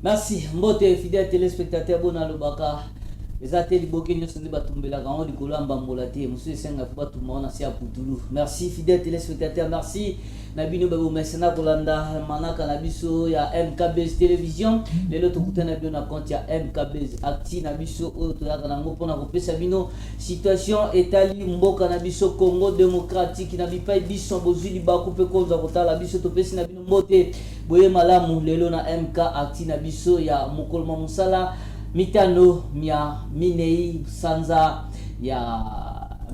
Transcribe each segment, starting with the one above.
Merci. Mbote fidèle téléspectateur bona lobaka. Ezate liboke nyonso nde batumbelaka ngo likolo ya mbambola te mosusu esenga fo batumba na se ya putulu. Merci fidèle téléspectateur, merci na bino babomesana kolanda manaka na biso ya MKBZ télévision. Lelo tokutana bino na compte ya MKBZ acti na biso oyo toyaka nango mpona kopesa bino situation etali mboka na biso Congo démocratique na bipai biso bozwi libaku mpe koza kotala biso topesi na bino mbote boye malamu lelo na MK acti na biso ya mokolo mosala mitano mia minei sanza ya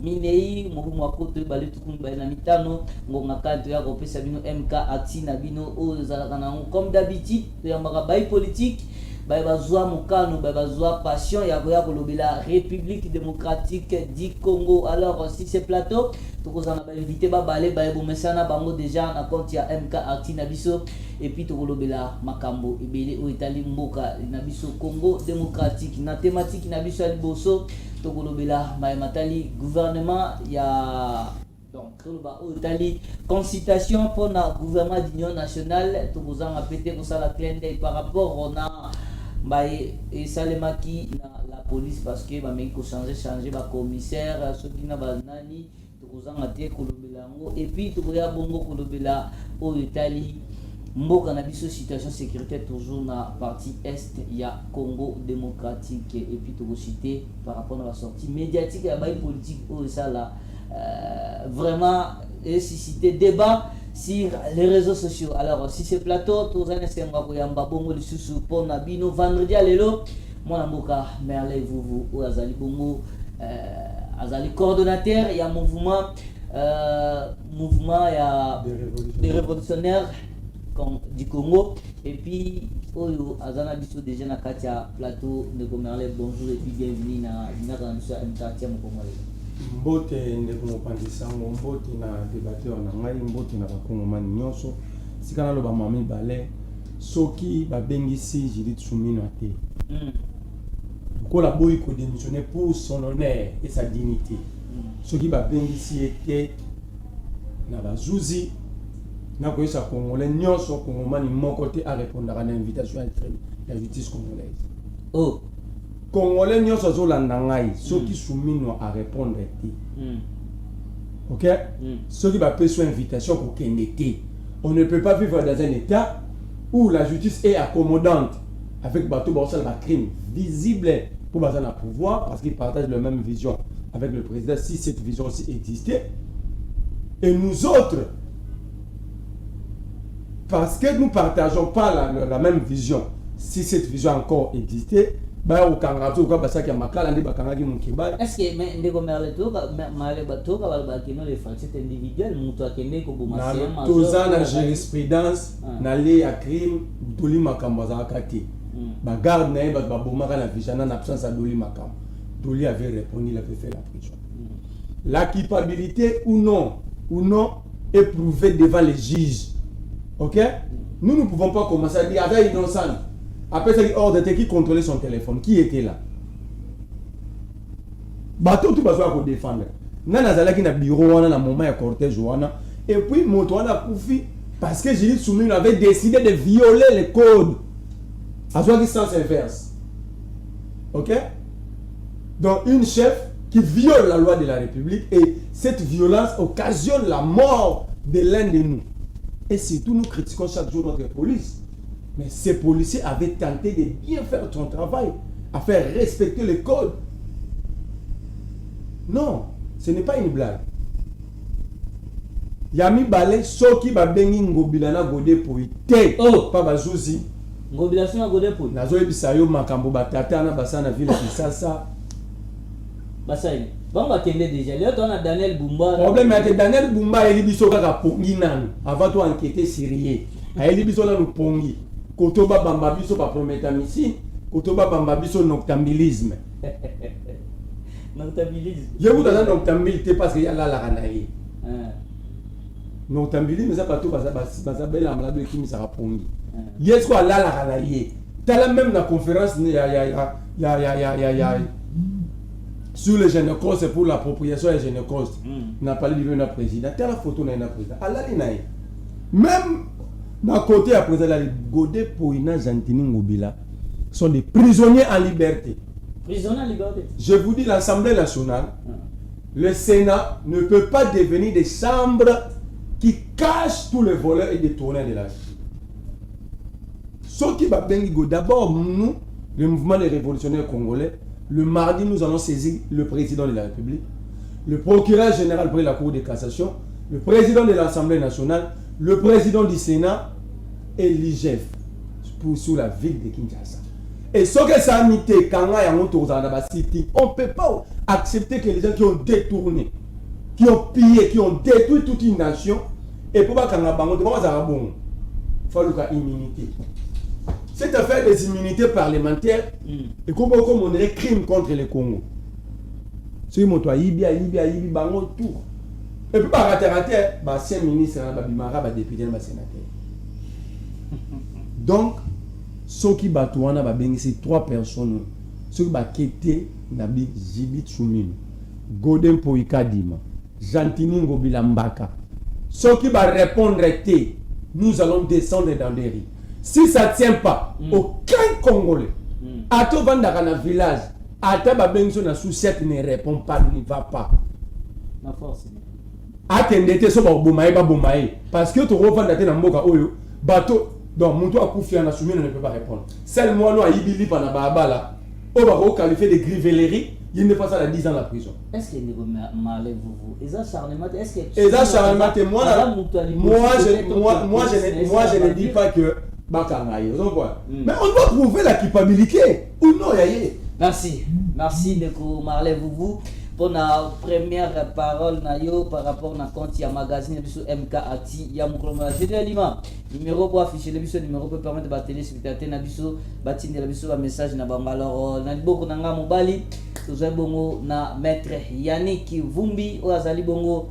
minei murumu akoto bale tukumba na mitano ngonga kanto ya kopesa bino MK acti na bino oyo zalaka nango comme d'habitude ya makabai politique ba bazwa mokano ba bazwa passion ya koya kolobela République démocratique du Congo. Alors si ce plateau tokozana ba invité ba balé ba bomesana bango déjà na compte ya MK acti na biso et puis tokolobela makambo ebele o itali mboka na biso Congo démocratique na thématique na biso ya liboso tokolobela matali gouvernement ya donc au Italie consultation pour le gouvernement d'union nationale tout vous en répéter pour ça la clin d'œil par rapport on a et salemaki la police parce que ba meko changer ba commissaire ceux qui na ba nani tout vous en até kolobela ngo et puis tout ya bongo kolobela au Italie mboka na biso situation sécuritaire toujours na partie est ya Congo démocratique et puis tout vous citer par rapport à la sortie médiatique ya ba politique au ça là vraiment susciter débat sur les réseaux sociaux. Alors si ce plateau tous en esenga koyamba bongo lisusu pona bino vendredi alelo mwana mboka merle vuvu ou azali bongo azali coordonnateur ya mouvement ya des révolutionnaires du Congo et puis oyo azana biso déjà na katia plateau de merle bonjour et puis bienvenue na na biso MTA Mokongole. Mbote ndeko mopandisa mbote na débatteur na ngai mbote na bakongomani nyonso sikana lo ba mami balé soki ba bengisi Judith Suminwa te ko la boy ko démissionner pour son honneur et sa dignité soki ba bengisi ete na bazuzi na ko isa congolais nyonso kongomani mon côté à répondre à l'invitation à la justice congolaise. Oh Congolais nyonso zolanda ngai soki Suminwa à répondre te. OK? Soki ba peso invitation ko kende te. On ne peut pas vivre dans un état où la justice est accommodante avec bateau borsal ba crime visible pour bazana pouvoir parce qu'ils partagent la même vision avec le président si cette vision aussi existait. Et nous autres parce que nous partageons pas la même vision si cette vision encore existait. Est-ce que ndeko merle to male bato ka bal bakino les factions individuelles muto akende ko boma sema toza na jurisprudence na lei ya crime doli makambo za kati ba garde na ba boma kana vigilance en absence de doli makambo doli avait répondu il avait fait la prison. La culpabilité ou non est prouvée devant les juges. OK? Nous ne pouvons pas commencer à dire avec innocent. Après ça, ordre qui contrôlait son téléphone. Qui était là? Bateau tout besoin pour défendre. Nana zalaki na bureau wana na moment ya cortège wana et puis moto wana kufi parce que Judith Suminwa avait décidé de violer les codes. À soit sens inverse. OK? Donc une chef qui viole la loi de la République et cette violence occasionne la mort de l'un de nous. Et surtout nous critiquons chaque jour notre police. Mais ces policiers avaient tenté de bien faire son travail, à faire respecter les codes. Non, ce n'est pas une blague. Yami Balé, Soki Babengi Ngobilana Godé Poïté. Oh, pas Bazouzi. Ngobilation Godé Poïté. Nazoé Bisayo Makambo Batata, Basana Ville Kisasa. Basaï. Bon, va t'aider déjà. Là, on a Daniel Bumba. Le problème est que Daniel Bumba, il dit Soka Pongi Nan. Avant toi enquêter sérieux. Il dit Soka Pongi. Kotoba bamba biso pa prométhamycine, kotoba bamba biso noctambulisme. Noctambulisme. Je vous donne noctambulisme parce qu'il y a là la ranaï. Noctambulisme ça pas tout ça belle amlable qui me sera pongi. Yes quoi là la ranaï. T'as la même la conférence ya sur le gynécologue pour l'appropriation des gynécologues. N'a pas lu le président. T'as la photo na président. Allah li naï. Même D'un côté, après ça, les Godé Poina Jantini Ngobila sont des prisonniers en liberté. Prisonniers en liberté. Je vous dis, l'Assemblée nationale, le Sénat ne peut pas devenir des chambres qui cachent tous les voleurs et détourneurs de la Chine. Ce qui va bien d'abord, nous, le mouvement des révolutionnaires congolais, le mardi, nous allons saisir le président de la République, le procureur général près la Cour de cassation, le président de l'Assemblée nationale, le président du Sénat et l'IGF sur la ville de Kinshasa. Et ce que ça a mis, quand on ne peut pas accepter que les gens qui ont détourné, qui ont pillé, qui ont détruit toute une nation, et pour pas qu'on a bon, il faut immunité. Cette affaire des immunités parlementaires, et comme on dirait crime contre le Congo. Si on a Ibi, bango tout. Et puis par rater, 5 ministres, député, sénateur. Donc, ceux qui batouana c'est 3 personnes. Ceux qui quitté Nabi Jibit Soumine, Godem Poika Dima, Jantini Ngobila Mbaka. Ceux qui va répondre, nous allons descendre dans les rues. Si ça ne tient pas, aucun Congolais, à tout dans village, à ta babenso na souciette ne répond pas, ne va pas. Ma force. Attendez, ce que parce que tu reprends dans Mboka Oyo, bateau, donc mon toit Koufi en assumé ne peut pas répondre. Celle moi, nous, à Ibili, pendant Babala, on va qualifier de grivellerie, il ne passe pas à 10 ans la prison. Est-ce qu'il y a des malais vous? Et ça, charnement, est-ce que. Et ça, charlement, moi, je ne dis pas que. Mais on doit prouver la culpabilité. Ou non, Yaye. Merci. Merci de Marley vous pour la première parole par rapport à compte ya magazine MK Ati ya mukoloma général Lima numéro pour afficher le biso numéro pour permettre ba téléspectateur na biso batinde la biso ba message na bango alors na liboko na nga mobali tozali bongo na maître Yannick Vumbi o azali bongo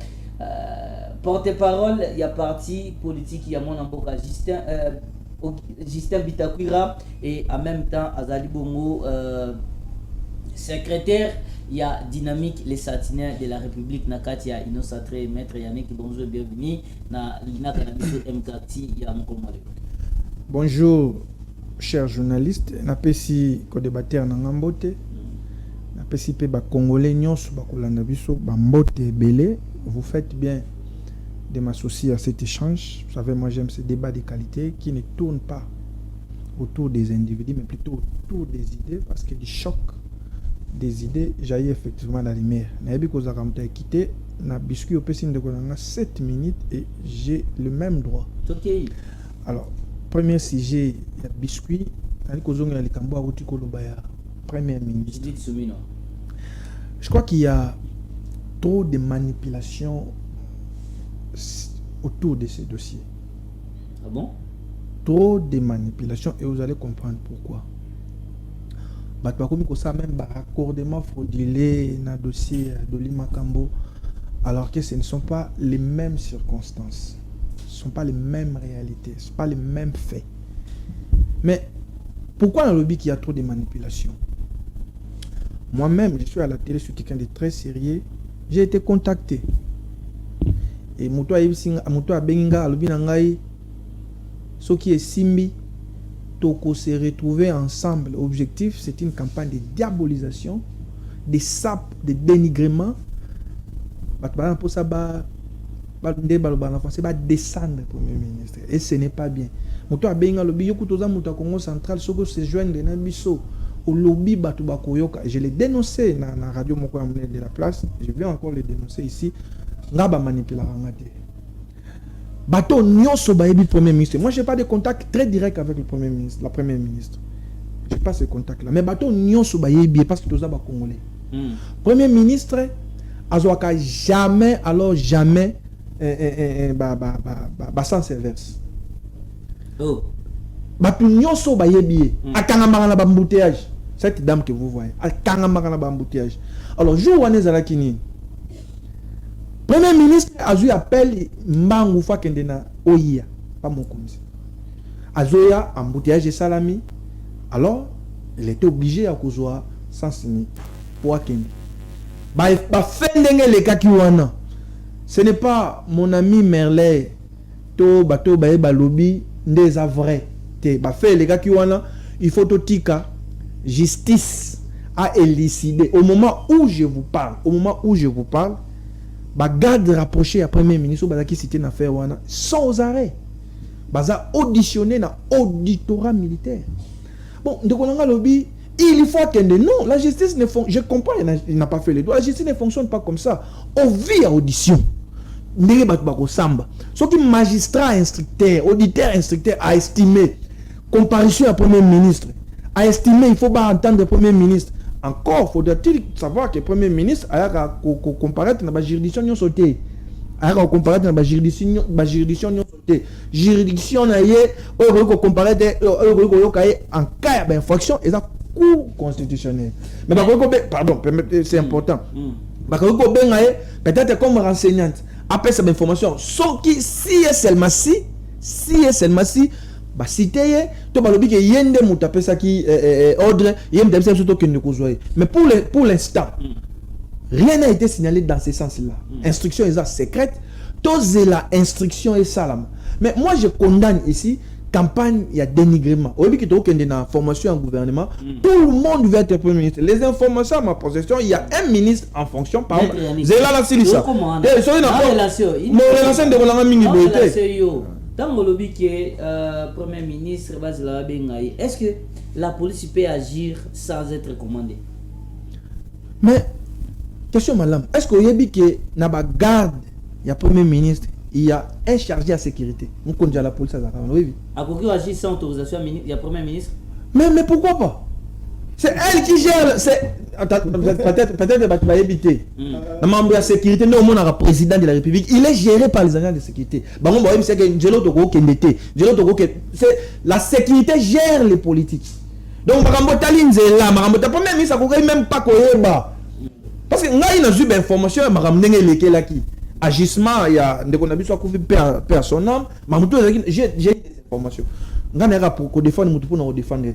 porte-parole ya parti politique ya mon mboka Justin Bitakwira et en même temps azali bongo secrétaire il y a Dynamique les Satiniens de la République Nakatia Inosatre maître Yannick bonjour bienvenue na Lina Cannabis MKT ya Mkolomale. Bonjour chers journalistes napesi ko débatteur na ngambote napesi pe ba congolais nyonso ba kolanda biso ba mbote belé vous faites bien de m'associer à cet échange. Vous savez, moi j'aime ce débat de qualité qui ne tourne pas autour des individus, mais plutôt autour des idées, parce que du choc des idées jaillit effectivement la lumière. Nabi Kozakamta quitté, na biscuit au pessin de Konanga 7 minutes et j'ai le même droit. Ok. Alors, premier sujet, il y a biscuit, Premier ministre. Je crois qu'il y a trop de manipulation autour de ces dossiers. Ah bon? Trop de manipulation et vous allez comprendre pourquoi. Comme ça même raccordement fraudulé dans le dossier de Limakambo, alors que ce ne sont pas les mêmes circonstances, ce ne sont pas les mêmes réalités, ce ne sont pas les mêmes faits. Mais pourquoi dans le lobby qu'il y a trop de manipulation? Moi-même, je suis à la télé, je suis quelqu'un de très sérieux, j'ai été contacté. Et Moutoua Benga, Albinangaï, ce qui est Simbi, Toko se retrouver ensemble. L'objectif, c'est une campagne de diabolisation, de sap, de dénigrement. Pour ça, c'est descendre le Premier ministre. Et ce n'est pas bien. Moutoua Benga, le Biyokutoza, Moutoua Congo central, ce que se joignent de Nabiso, au lobby Batubakoyoka. Je l'ai dénoncé dans la radio Moko de la place. Je vais encore le dénoncer ici. Ngaba manipula rangate. Bateau nyonso baebi Premier ministre. Moi j'ai pas de contact très direct avec le Premier ministre, la Première ministre. J'ai pas ce contact là. Mais bateau nyonso baebi parce que tous ba congolais. Premier ministre azoaka jamais alors jamais sans séverse. Oh. Bateau nyonso baebi akanga na bambouteillage. Cette dame que vous voyez, akanga na bambouteillage. Alors jour wanezala kini Premier ministre a eu appel Mbangoufa Kendena Oya, pas mon commissaire. Azoya, embouteillage de salami. Alors, il était obligé à causer sans signer pour Akende. Ce n'est pas mon ami Merlet, to bateau baeba lobby, des vrai. Bah fait les gars qui ont il faut tout tika justice a élucidé au moment où je vous parle. Bah garde rapproché à premier ministre bah qui cité une affaire wana sans arrêt. Bah ça auditionné dans auditorat militaire. Bon de konanga lobby il faut attendre. Non, la justice ne fonctionne. Je comprends, il n'a pas fait les doigts. La justice ne fonctionne pas comme ça. On vit à audition. Ce qui magistrat instructeur, auditeur instructeur a estimé, comparution à Premier ministre, a estimé il faut pas entendre le Premier ministre. Encore, faudrait-il savoir que le Premier ministre a comparaître dans la juridiction non sauté. A comparaître dans la juridiction non sauté. Juridiction na yé, on comparaître en cas d'infraction et ça Cour constitutionnel. Mais pardon, c'est important. Peut-être comme renseignante, après cette information, sauf qui si est seulement si, bah citer, tu vas le dire que yende mutape ça qui ordre, yende surtout que nous causoyons. Mais pour l'instant, rien n'a été signalé dans ce sens-là. Instruction est secrète. Tous la instruction est salam. Mais moi je condamne ici campagne, il y a dénigrement. Au lieu que tu aies une formation en gouvernement, tout le monde veut être premier ministre. Les informations à ma possession, il y a un ministre en fonction. Par exemple, Zéla la Silissa. Mon relation de la mini dans le lobby qui est premier ministre, est-ce que la police peut agir sans être commandée? Mais, question madame, est-ce que vous avez dit que n'a pas garde, il y a premier ministre, il y a un chargé à sécurité. Nous connaissons la police à Zakar. Oui. À quoi agir sans autorisation, il y a premier ministre? Mais pourquoi pas? C'est elle qui gère. Peut-être que tu vas éviter. Le membre de la sécurité, nous, on a le président de la République. Il est géré par les agents de sécurité. La sécurité gère les politiques. Donc, premier ministre, même pas parce que nous avons une information, agissement, il y a des conditions qui perdent son âme, mais j'ai des informations. Pour défendre, pour défendre.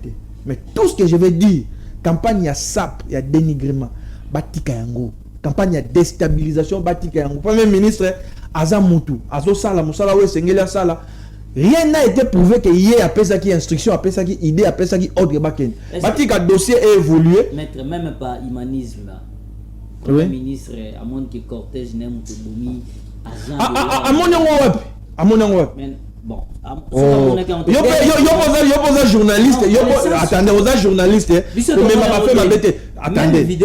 Mais tout ce que je veux dire, campagne, il y a SAP, il y a dénigrement, batika yango, campagne, il y a déstabilisation, batika yango. Premier ministre, Azamutu, Azo Sala, Moussala, Sengela Sala, rien n'a été prouvé qu'il y ait après ça qui instruction, après ça qui idée, après ça qui ordre baken. Batika dossier est évolué. Maître, même pas humanisme là. Premier ministre, à mon que cortège n'est pas boumi, à mon web. Bon, yo pose journaliste, attendez, aux journalistes, attendez.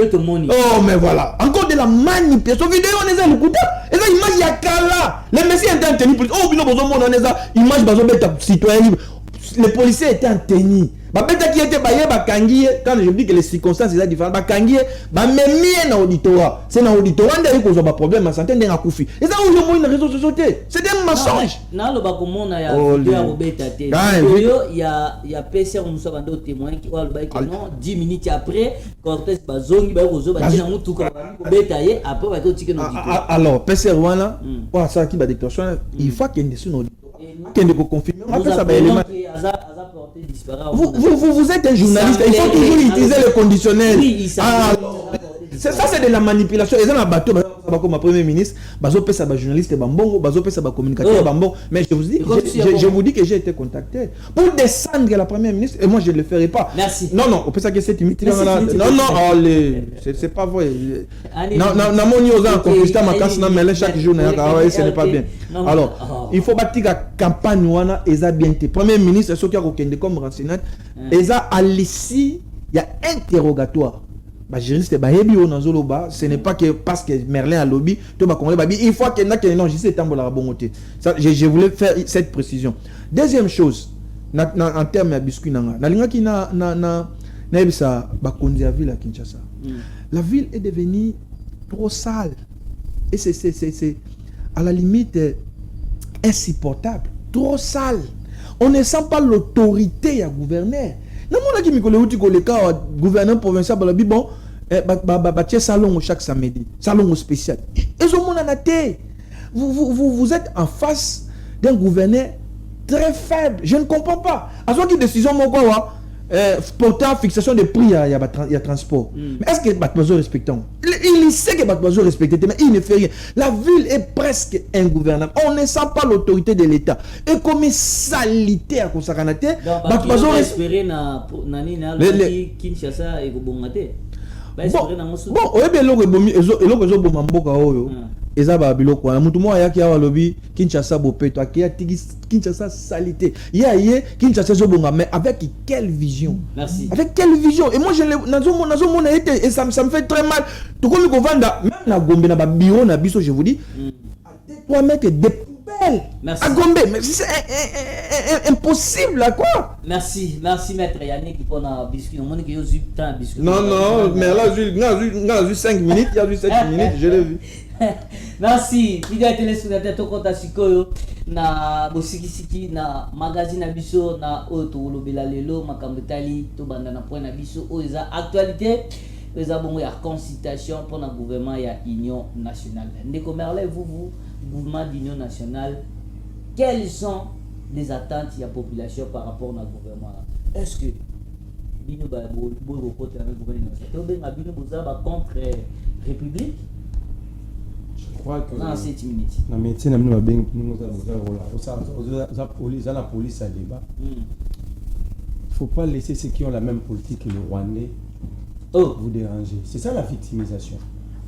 Oh mais voilà, encore de la manipulation vidéo on est le coup. Et ça image ya kala. Les messieurs étaient en tenue. Oh bino bozo mon on est ça image bazo beta citoyen libre. Les policiers étaient en tenue. Babeta qui était baye bakangi quand je dis que les circonstances sont différentes bakangi ba memie na auditorat. C'est na auditorat ndé ko zo ba problème à santé ndé akufi. Et ça où je réseaux sociaux. C'est des mensonges. Na lo ba komona ya vidéo ya robeta té. Il y a PC on so bando témoin qui va le ba que non 10 minutes après cortège bazongi ba ko zo ba tina mutu ko beta yé après ba ko tike no auditorat. Alors PC wana pour ça qui ba déclaration il faut qu'il y ait sur qu'il ne peut confirmer. Vous êtes un journaliste, il faut toujours utiliser le conditionnel. Oui, ça c'est de la manipulation. Et ça m'a battu comme premier ministre, ça journaliste bambongo, ça communicateur bambongo. Mais je vous dis que j'ai été contacté pour descendre la première ministre et moi je ne le ferai pas. Merci. Non, on peut ça que c'est timide. Non, c'est pas vrai. Non, mon yo en conquista ma casse mais chaque jour ce n'est pas bien. Alors, il faut bâtir la campagne wana eza bien té. Premier ministre ce qui a rekende comme renseignant, eza à l'issue, il y a interrogatoire. Bah juriste ba yebi o nazoloba, ce n'est pas que parce que Merlin a lobby, to ba congolais ba bi il faut que na que non, je sais tambola bongoté. Ça je voulais faire cette précision. Deuxième chose, en termes de biscuit nanga. Na linga ki na ebisa ba konzi ville à Kinshasa. La ville est devenue trop sale. Et c'est à la limite insupportable, trop sale. On ne sent pas l'autorité à gouverner. Non, mon qui me le cas gouverneur provincial, bon, salon chaque samedi, salon spécial. Et ce monde a été. Vous êtes en face d'un gouverneur très faible. Je ne comprends pas. À ce qui décision, mon quoi, pourtant fixation de prix il y a transport. Mais est-ce que Batmazo respecte? Il sait que Batmazo respecte, mais il ne fait rien. La ville est presque ingouvernable. On ne sent pas l'autorité de l'État. Et comme salité à Kosakanate, Batmazo espérer na Kinshasa et Gobongate. Bon, Ezaba biloko na mutu mo ayaki awa lobi Kinshasa bopeto akia Kinshasa salité. Kinshasa zo bonga, mais avec quelle vision? Merci. Avec quelle vision? Et moi je nazo mona été et ça me fait très mal. To komi ko vanda même na Gombe na ba bureau na biso je vous dis. À 3 mètres de poubelle. Merci. À Gombe, mais c'est impossible là quoi. Merci maître Yannick pour na biscuit. On montre que yo zup temps biscuit. Non, mais là j'ai 5 minutes, il y a eu 7 minutes, je l'ai vu. Merci fidèle téléspectateur tokota sikoyo na bosikisiki na magazine na biso na oto lobela lelo makambo tali to banda na point na biso oza actualité eza bongo ya consultation pour le gouvernement ya Union nationale. Ndeko Merlin, vous gouvernement d'Union nationale, quelles sont les attentes de la population par rapport au gouvernement? Est-ce que bino ba bo côté avec gouvernement to be ngabino bozaba contre république? Je crois que dans 7 minutes. Na médecine amino ba beng nous la police à la police à débat. Faut pas laisser ceux qui ont la même politique que le Rwandais vous déranger. C'est ça la victimisation.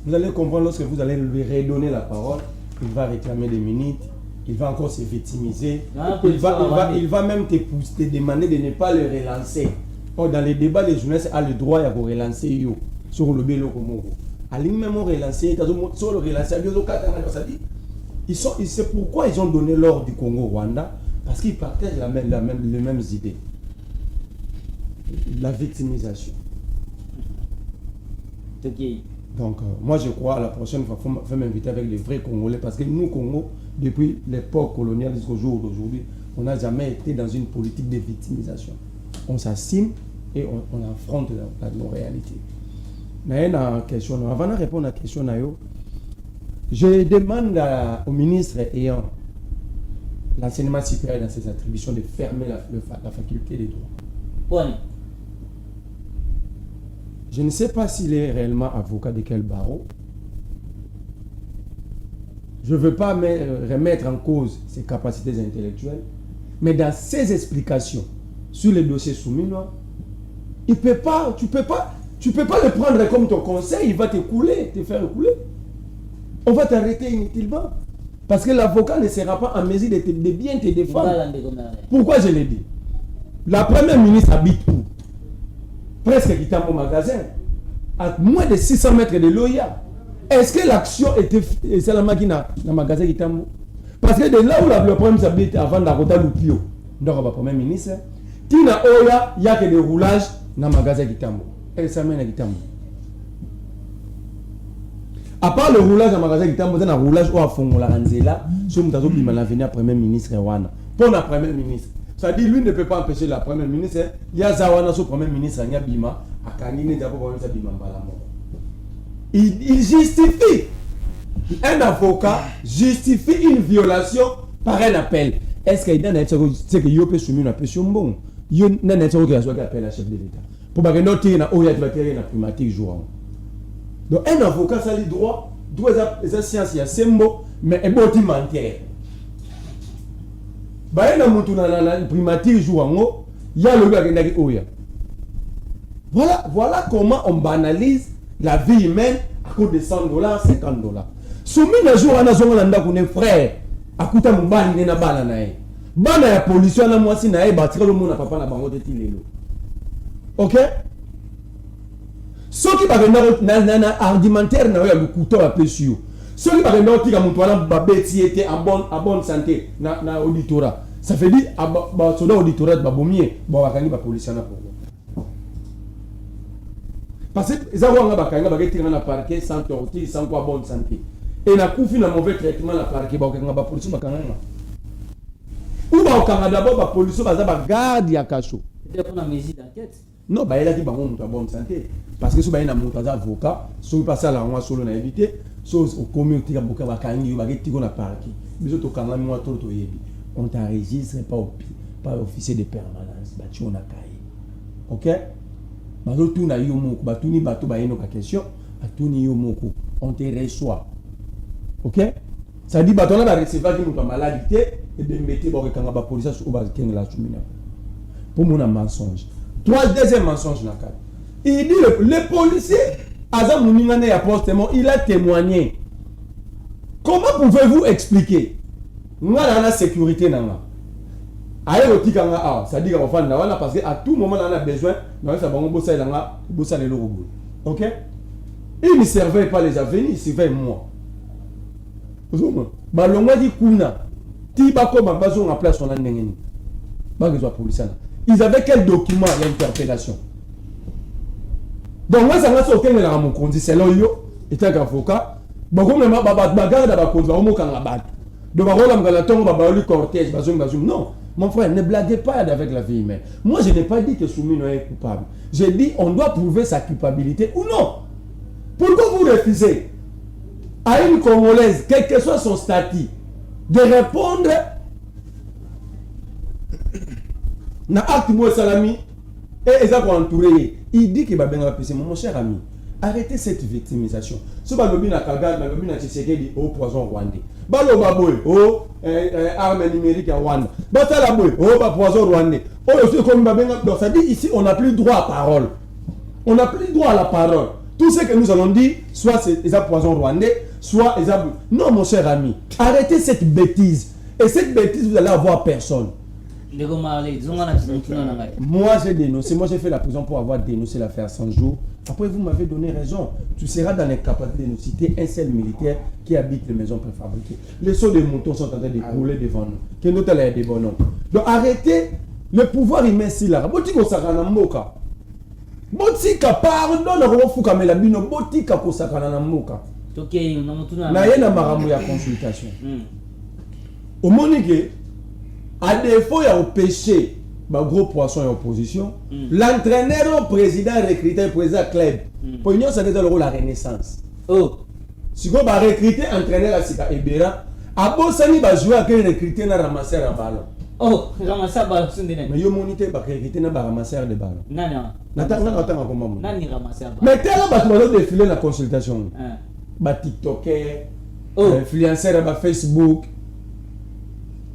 Vous allez comprendre lorsque vous allez lui redonner la parole, il va réclamer des minutes, il va encore se victimiser, il va même te demander de ne pas le relancer. Or, dans les débats, les journalistes ont le droit de relancer sur le bélo comme à lui même relancer, sur le relancer, c'est pourquoi ils ont donné l'ordre du Congo-Rwanda, parce qu'ils partagent les mêmes idées. La victimisation. Donc, moi je crois à la prochaine fois, il faut m'inviter avec les vrais Congolais, parce que nous, Congo, depuis l'époque coloniale jusqu'au jour d'aujourd'hui, on n'a jamais été dans une politique de victimisation. On s'assume et on affronte nos réalités. Mais question, avant de répondre à la question, je demande au ministre ayant l'enseignement supérieur dans ses attributions de fermer la faculté des droits. Point. Je ne sais pas s'il est réellement avocat de quel barreau. Je ne veux pas remettre en cause ses capacités intellectuelles, mais dans ses explications sur les dossiers soumis, tu ne peux pas le prendre comme ton conseil, il va te faire couler. On va t'arrêter inutilement. Parce que l'avocat ne sera pas en mesure de bien te défendre. Pourquoi je l'ai dit? La première ministre habite où? Presque quittant mon magasin, à moins de 600 mètres de l'Oya. Est-ce que l'action était seulement qui dans le magasin Kitambo? Parce que de là où le problème s'habite avant d'arrêter le pio, donc le premier ministre, Tina Oya, il n'y a que des roulages dans le magasin Kitambo. Et ça mène à Kitambo. À part le roulage dans le magasin Kitambo, il y a un roulage où à fond la Ranzela, sur le tas de l'avenir premier ministre Rwanda. Pour la première ministre. Ça dit, lui ne peut pas empêcher la première ministre. Il y a Zawana, son premier ministre, il y a Bima, à Kanine, il justifie. Un avocat justifie une violation par un appel. Est-ce qu'il y a un c'est que il peut soumettre une pression bon? Il y a un appel à chef de l'État. Pour que nous tirions na primatique jour. Donc un avocat ça lui droit, doit être science il y a symbole mais un bon mentir. Bah na mutu na primatique jour il y a le gars qui oya. Voilà comment on banalise la vie humaine à cause de $100, $50. Soumis le jour à zonga kone frère, akuta mubali na bala na e. Bana ya pollution na mwasi na e batira le monde na papa na bango de tilelo. OK? Ce qui va venir argumentaire na le couteau à pesio. Ce qui va venir tika mutu wana babeti était en bonne santé na auditorat. Ça fait dire ba soda auditorat ba bomie ba wakani ba pollution na Congo. Parce que ça va bakanga ba ketika na parquet sans torture sans quoi bonne santé. Et na kufi na mauvais traitement la parquet ba wakanga ba pollution bakanga. Ou ba wakanga d'abord ba pollution ba za ba garde ya kaso. C'était pour la mesure d'enquête. Non, bah il a dit bah on a bonne santé parce que si bah il a monté avocat, si pas ça là on va solo na éviter, so au communauté ka boka ba kangi ba ke tiko na parquet. Biso to kanga moi to yebi. On t'enregistre pas officier de permanence, bah tu on a caillé. ok bazotuna yo moko batuni bato bayenoka question batuni yo moko on te reçoit ok ça dit bato na ba recevoir ki moto malade te et bembete ba rekanga ba police sur ba kengela chumina pour mon mensonge deuxième mensonge na kati il dit le policier aza muningane ya postement il a témoigné. Comment pouvez-vous expliquer nga na sécurité nanga aye otika nga ah ça dit qu'on fa na wana parce que à tout moment on a besoin na ça bango bossa langa bossa le logo ok il ne servait pas les avenirs il servait moi ozoma balongwa di kuna ti bako bazo en place on a ndengeni ba que soit policier ils avaient quel document d'interpellation donc moi ça m'a sauté mais la mon conduit c'est là yo était avocat bako même bagarde ba conduit ba mo kanga bat de barola mgala tongo ba lui cortège bazum non mon frère ne blaguez pas avec la vie humaine. Moi je n'ai pas dit que Soumino est coupable, j'ai dit on doit prouver sa culpabilité ou non. Pourquoi vous refusez à une Congolaise, quel que soit son statut, de répondre na acte moi salami et ça pour entourer. Il dit que mon cher ami, arrêtez cette victimisation. Ce balobi na Kagame, balobi na Tshisekedi au poison rwandais. Baloba boy au arme numérique à Rwanda. Batala boy au poison rwandais. Oh aussi comme babenga donc ça dit ici on n'a plus droit à parole. On n'a plus droit à la parole. Tout ce que nous allons dire soit c'est des poison rwandais, soit des non mon cher ami, arrêtez cette bêtise. Et cette bêtise vous allez avoir personne. Moi j'ai dénoncé, moi j'ai fait la prison pour avoir dénoncé l'affaire 100 jours. Après vous m'avez donné raison. Tu seras dans l'incapacité de nous citer un seul militaire qui habite les maisons préfabriquées. Les sauts de moutons sont en train de rouler devant nous. Que nous allons des bonhommes. Donc arrêtez le pouvoir immense là. Botika osakana mboka. Botika pardon na rofuka melabino botika kosakana na mboka. Toké na mutuna. Na yena maramu ya consultation. Au monique à défaut il y a au péché bah gros poisson et opposition l'entraîneur au président recruté président club pour union ça déjà le rôle la renaissance si vous va recruter entraîneur à Sika Ebera à Bosani va jouer avec recruter na ramasser à ballon ramasser ballon mais yo monité va recruter na ramasser de ballon attends comment nani ramasser ballon mais tel va te défiler la consultation ba tiktoker influenceur ba Facebook.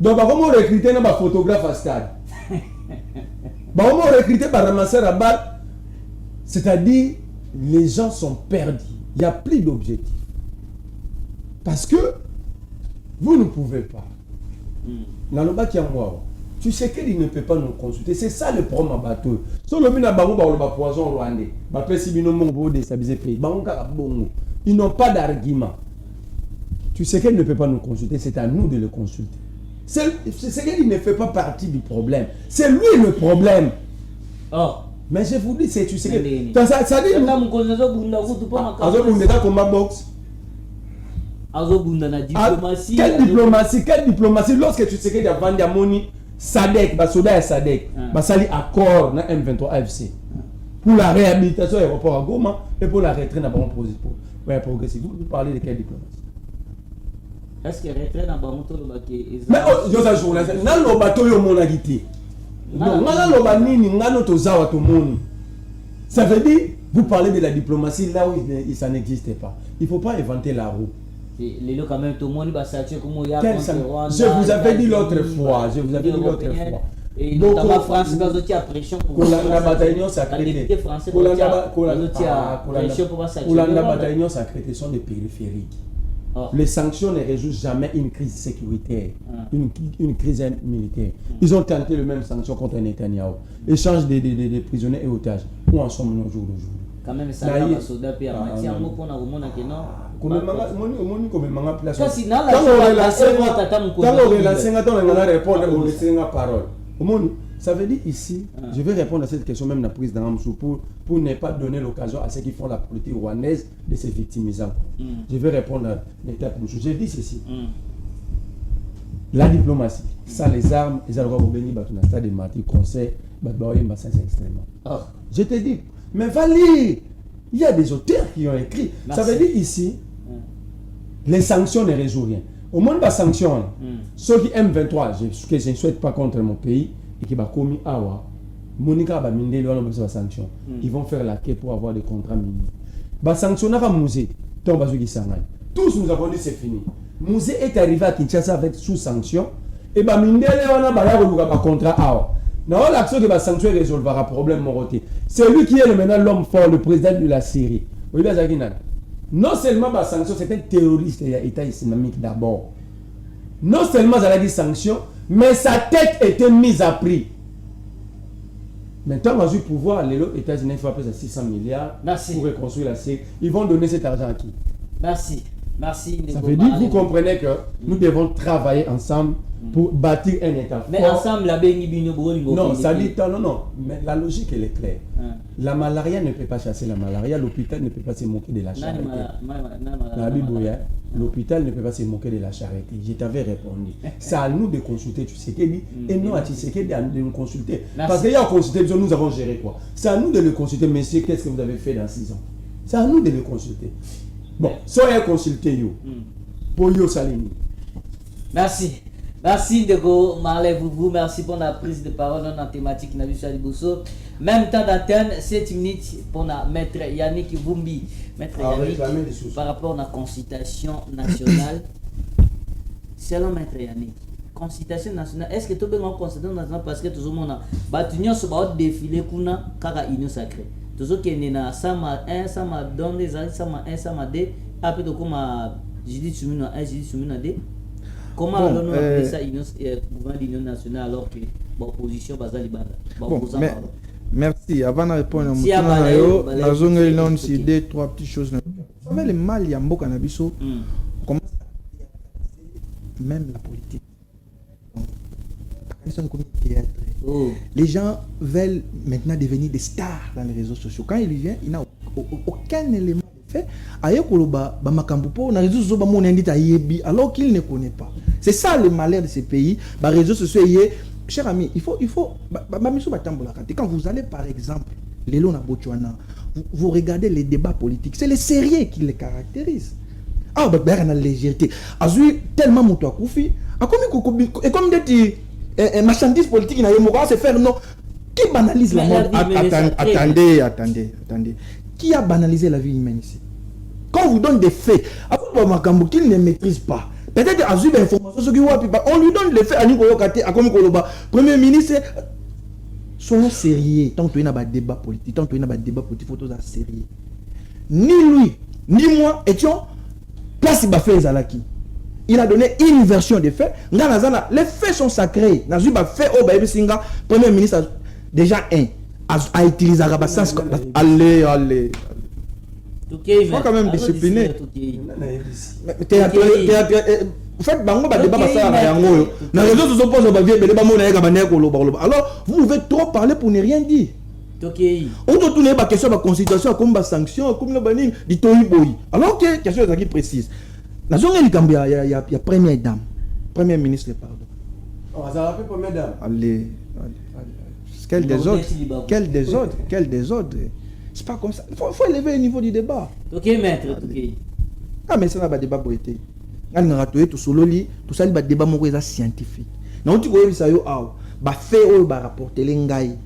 Donc, comment recruter un photographe à stade? Comment recruter un ramasseur à balle? C'est-à-dire, les gens sont perdus. Il n'y a plus d'objectif. Parce que vous ne pouvez pas. Tu sais qu'il ne peut pas nous consulter. C'est ça le problème à bateau. Si on a poison rwandais, ils n'ont pas d'argument. Tu sais qu'il ne peut pas nous consulter. C'est à nous de le consulter. C'est qu'il ne fait pas partie du problème. C'est lui le problème. Mais je vous dis, c'est tu sais que ça dit quelle diplomatie lorsque tu sais qu'il y a Vandiamoni Sadek Basoda et Sadek Basali accord na M23 AFC pour la réhabilitation de l'aéroport à Goma et pour la retraite dans le progressif. Vous parlez de quelle diplomatie? Est-ce que retrait dans bateau le baquet? Mais yo ça journée na lo bateau yo mona gité. Non, ngana lo banini ngano to zawa to moni. Ça veut dire vous parlez de la diplomatie là où ça n'existait pas. Il faut pas inventer la roue. Les lots quand même tout le monde va s'attirer comme il y a je vous avais dit l'autre fois, et notamment France dans d'autres pression pour la bataille sacrée. Pour la bataille sacrée sont des périphériques. Les sanctions ne résolvent jamais une crise sécuritaire, une crise militaire. Ils ont tenté le même sanction contre Netanyahu. Échange des prisonniers et otages. Où en sommes-nous au jour d'aujourd'hui? Quand même, ça va se soldat puis à matière, on pour nous que non. Quand ça veut dire ici, je vais répondre à cette question même la prise d'Amsou pour ne pas donner l'occasion à ceux qui font la politique rwandaise de se victimiser. Je vais répondre à l'étape où je dis ceci. La diplomatie, ça les armes, les algorithmes au Béni, le stade de Marty, conseil, c'est extrêmement. Je te dis, mais va lire. Il y a des auteurs qui ont écrit. Ça veut dire ici, les sanctions ne résolvent rien. Au monde de la sanction, ceux qui M23, que je ne souhaite pas contre mon pays, et qui va commis awa, Monica va miner les sanctions. Ils vont faire la quai pour avoir des contrats miniers. Bah sanctionner à Mouzé, tous nous avons dit c'est fini. Mouzé est arrivé à Kinshasa avec sous sanction. Et bah miner on a un contrat à. Non, l'action de la sanction résolvera le problème Moroté. C'est lui qui est maintenant l'homme fort, le président de la Syrie. Oui, non seulement la sanction, c'est un terroriste et État islamique d'abord. Non seulement il a dit sanction, mais sa tête était mise à prix. Maintenant, on a eu pouvoir, les États-Unis font plus de 600 milliards pour reconstruire la Syrie. Ils vont donner cet argent à qui? Merci. Merci. Ça veut dire que vous comprenez que nous devons travailler ensemble pour bâtir un État mais fort. Ensemble, la non, ça dit non, mais la logique elle est claire. La malaria ne peut pas chasser la malaria, l'hôpital ne peut pas se moquer de la charité. L'hôpital ne peut pas se moquer de la charité. Je t'avais répondu. C'est à nous de consulter Tshisekedi et non à Tshisekedi de nous consulter. Merci. Parce qu'il y a consulté, nous avons géré quoi? C'est à nous de le consulter, monsieur, qu'est-ce que vous avez fait dans 6 ans? C'est à nous de le consulter. Bon, soyez consulté, yo. Pour yo Salini. Merci. Merci Ndeko Marley Boubou, merci pour la prise de parole dans la thématique Nabi Bosso. Même temps d'antenne, 7 minutes pour la maître Yannick Boumbi. Maître Yannick, par rapport à la consultation nationale, selon maître Yannick, consultation nationale, est-ce que tu peux en consultation nationale parce que tout le monde a battu sur le défilé kuna kaka union sacrée. Tout ce qui est na sama 1, sama 2, sama 1, sama 2, après tout comme Judith Soumina 1, Judith Soumina 2. Comment allons-nous appeler ça gouvernement de l'Union nationale alors que l'opposition va se merci. Avant de répondre à mon si 2, 3 petites choses. Vous savez, le mal, il y a un beau cannabis. Comment même la politique. Les gens veulent maintenant devenir des stars dans les réseaux sociaux. Quand il vient, il n'a aucun élément de fait. Alors qu'il ne connaît pas. C'est ça le malheur de ces pays. Les réseaux sociaux, cher ami, il faut quand vous allez par exemple, vous regardez les débats politiques, c'est le sérieux qui les caractérise. Ah, la légèreté. Tellement mon toit koufi. Et comme des marchandises politiques, c'est faire non. Qui banalise la mort? Attendez. Qui a banalisé la vie humaine ici? Quand on vous donne des faits, qu'il ne maîtrise pas. Peut-être à des informations, on lui donne les faits à Nicolas Premier ministre, soyons sérieux. Tant qu'il y a un débat politique, il faut être sérieux. Ni lui, ni moi étions place fait Zalaki. Il a donné une version des faits. Les faits sont sacrés. Premier ministre, déjà a utilisé la sens. Allez. Il faut quand même discipliner. En fait, alors, vous pouvez trop parler pour ne rien dire. On doit tourner la question de la constitution comme la sanction, comme le banning du Tohiboy. Alors que la question est précise. La zone il y a première dame, premier ministre, pardon. Oh, ça va faire première dame. Allez. Quel désordre. C'est pas comme ça. Il faut élever le niveau du débat. Ok, maître. Ah, mais ça va débat pour été. Tout ça, il va débat scientifique. Non, tu vois, ça y est, fait rapporter l'engaï.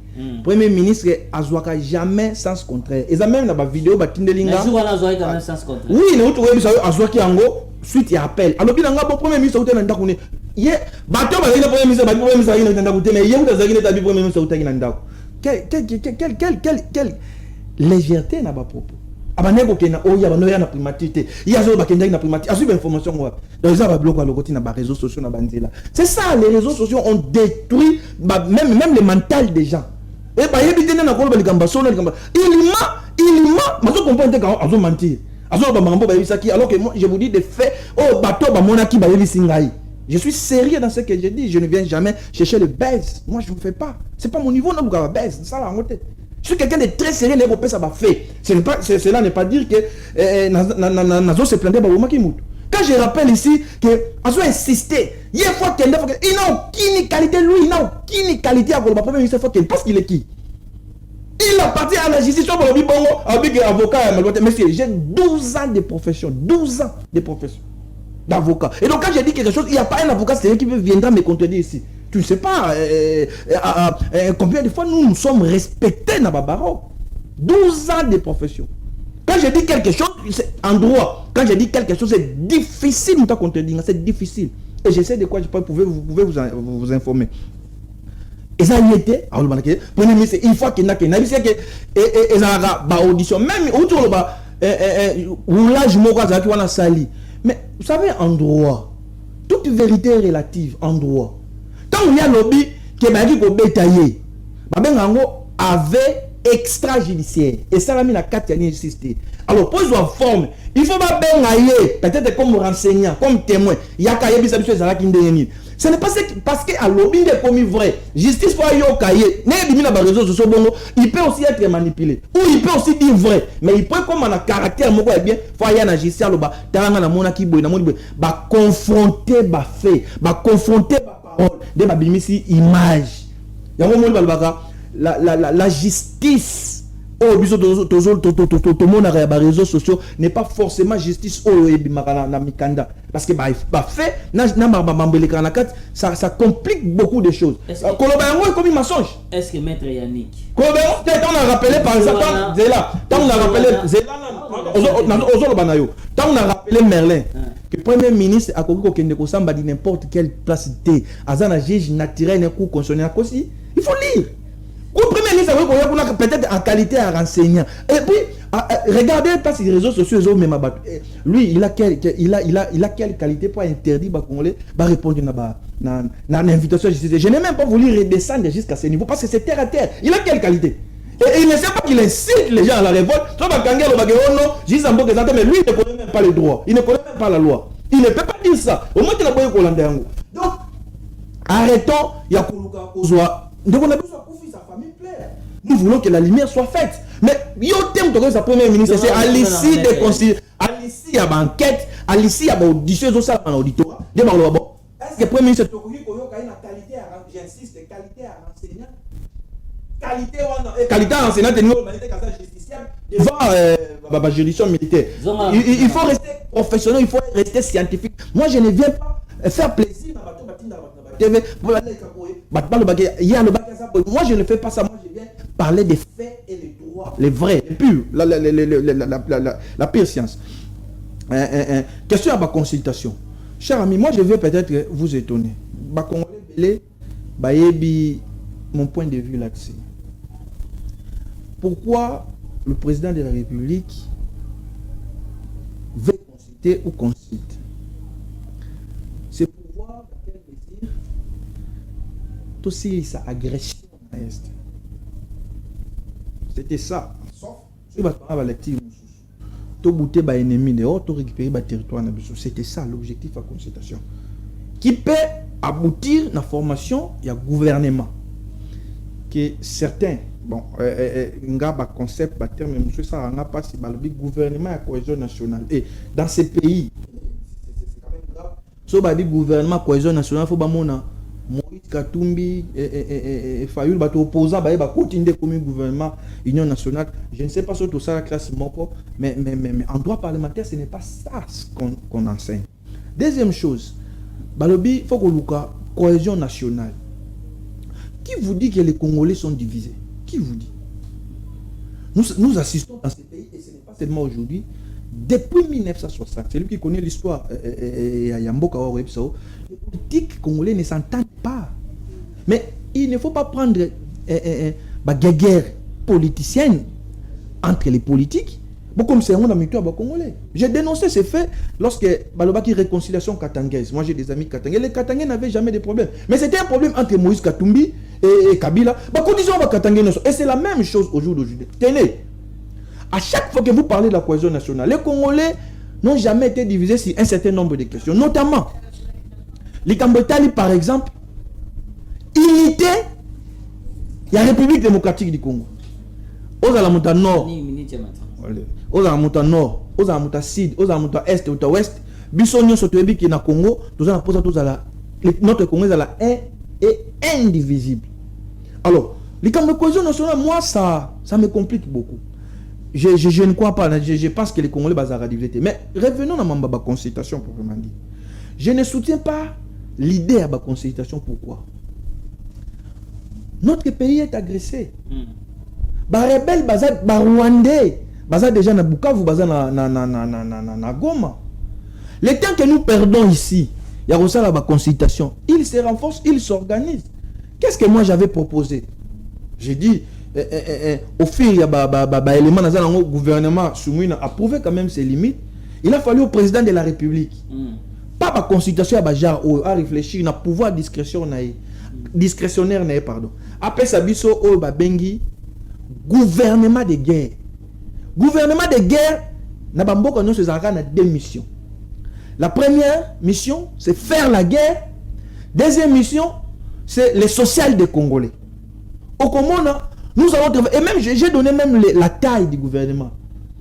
Premier ministre Azwaka jamais sens contraire. Et ça même dans la vidéo Tindelinga. Mais Azwaka quand même sens contraire. Oui, non, tu vois, ça Azwaki ango suite il appelle. Alors bien nga premier ministre ou tena ndakune. Ye bato ba ina premier ministre ina ndakune mais ye uta zakine tabi premier ministre uta ina ndako. Quelle légèreté na ba propos. Abaneko kena oya banoya na primatité. Yazo ba kenda na primatité. Asu information moi. Dans ça ba bloquer le côté na ba réseaux sociaux na banzela. C'est ça, les réseaux sociaux ont détruit même le mental des gens. Et bah il y a na kolba ligamba solo ligamba. Il m'a mazo comprendre quand azo mentir. Azo ba mambo ba yisaki alors que moi je vous dis des faits oh bato ba monaki ba yeli singai. Je suis sérieux dans ce que je dis, je ne viens jamais chercher le buzz. Moi je ne fais pas. C'est pas mon niveau non ba buzz, ça la honte. Je suis quelqu'un de très sérieux, les Européens ça va faire. Cela n'est pas dire que nazo se planter ba womaki mutu. Quand je rappelle ici que Azo insisté, il y a fois qu'il n'a aucune qualité, lui, il n'a aucune qualité à le premier ministre, parce qu'il est qui? Il a parti à la justice pour le Bibongo avec avocat. Monsieur, j'ai 12 ans de profession, 12 ans de profession d'avocat. Et donc quand j'ai dit quelque chose, il n'y a pas un avocat qui viendra me contredire ici. Tu ne sais pas combien de fois nous sommes respectés dans Babaro. 12 ans de profession. Quand je dis quelque chose, c'est en droit. Quand je dis quelque chose, c'est difficile de contredire. C'est difficile. Et je sais de quoi vous pouvez vous informer. Et ça y était, premier ministre, une fois qu'il y a une audition, même autour de l'âge, mais vous savez, en droit, toute vérité est relative en droit. Quand il y a un lobby qui est détaillé, avait extrajudiciaire. Et ça l'a mis la 4 années existé. Alors, pour une forme, il faut pas peut-être comme enseignant, comme témoin. Il y a qu'à y avoir des ce n'est pas parce qu'à lobby est commis vrai. Justice faut y cahier. Il peut aussi être manipulé. Ou il peut aussi dire vrai. Mais il peut comme un caractère, bien, faut y aller justice confronter ma fait, confronter ma parole, de ma image. La justice au réseaux sociaux n'est pas forcément justice parce que ça complique beaucoup de choses. Est-ce que maître Yannick on a rappelé par exemple on a rappelé Merlin que le premier ministre a n'importe quelle place azana juge naturel coup constitutionnel aussi il faut lire. Le premier ministre peut-être en qualité à renseignant. Et puis, regardez pas sur les réseaux sociaux, lui, il a quelle qualité pour interdire les Congolais de répondre à l'invitation. Je n'ai même pas voulu redescendre jusqu'à ce niveau parce que c'est terre à terre. Il a quelle qualité? Et il ne sait pas qu'il incite les gens à la révolte. Mais lui, il ne connaît même pas les droits. Il ne connaît même pas la loi. Il ne peut pas dire ça. Au moins, il a pas eu Donc, arrêtons. Il y a nous voulons que la lumière soit faite. Mais yo thème de sa première ministre, c'est à l'issue des conciliations, à l'issue de l'enquête, à l'issue de l'audition, est-ce que le premier ministre qualité à j'insiste, qualité à enseignant, qualité à enseignant devant la juridiction militaire. Il faut rester professionnel, il faut rester scientifique. Moi, je ne viens pas faire plaisir à moi, je ne fais pas ça. Moi, je viens parler des faits et des droits, les vrais, les purs, la pure science. Question à ma consultation. Cher ami, moi, je veux peut-être vous étonner. Mon point de vue là-dessus. Pourquoi le président de la République veut consulter ou consulte? C'est pour voir dans quel mesure aussi sa agression à l'Est. C'était ça. Sauf si vous avez lecture, tout bouter par ennemi dehors, tout récupérer le territoire. C'était ça l'objectif de la consultation. Qui peut aboutir à la formation et à gouvernement. Que certains, bon, un concept, un terme, ça n'a pas si le gouvernement et la cohésion nationale. Et dans ces pays, c'est quand même grave. Si vous avez gouvernement et cohésion nationale, il faut que Moïse Katumbi et Fayoul opposant continuer comme gouvernement Union nationale. Je ne sais pas sur tout ça la classe moko, mais en droit parlementaire ce n'est pas ça qu'on enseigne. Deuxième chose, balobi faut que la cohésion nationale. Qui vous dit que les Congolais sont divisés? Qui vous dit? Nous assistons dans ces pays et ce n'est pas seulement aujourd'hui. Depuis 1960, c'est lui qui connaît l'histoire. Les politiques congolais ne s'entendent pas. Mais il ne faut pas prendre guerre politicienne entre les politiques. Comme c'est un ami congolais. J'ai dénoncé ces faits lorsque Balobaki réconciliation katangaise. Moi j'ai des amis katangais. Les katangais n'avaient jamais de problème. Mais c'était un problème entre Moïse Katumbi et Kabila. Et c'est la même chose au jour d'aujourd'hui. Tenez. À chaque fois que vous parlez de la cohésion nationale, les Congolais n'ont jamais été divisés sur un certain nombre de questions. Notamment, les Kambotali, par exemple, unité, il y a la République démocratique du Congo. Aux Alamuta Nord, aux Alamuta Nord, aux Alamuta Sud, aux Alamuta Est, aux Ouest, Bissonio Sotoébi qui est dans le Congo, notre Congo est un et indivisible. Alors, les cohésion nationale, moi, ça me complique beaucoup. Je ne crois pas, je pense que les Congolais sont à diviser. Mais revenons à ma consultation, proprement dit. Je ne soutiens pas l'idée à ma consultation. Pourquoi? Notre pays est agressé. Ba rebelle ba Rwandais, baza déjà na Bukavu, baza na Goma. Le temps que nous perdons ici, il y a aussi la consultation. Il se renforce, il s'organise. Qu'est-ce que moi j'avais proposé? J'ai dit, au fil, il y a élément dans le gouvernement soumis a approuvé quand même ses limites. Il a fallu au président de la République. Pas la consultation à réfléchir, il a pouvoir discrétionnaire, pardon. Après ça, biso au bengi gouvernement de guerre. Gouvernement de guerre, n'a pas beaucoup de deux missions. La première mission, c'est faire la guerre. Deuxième mission, c'est le social des Congolais. Au Congo, nous allons trouver, et même j'ai donné même la taille du gouvernement.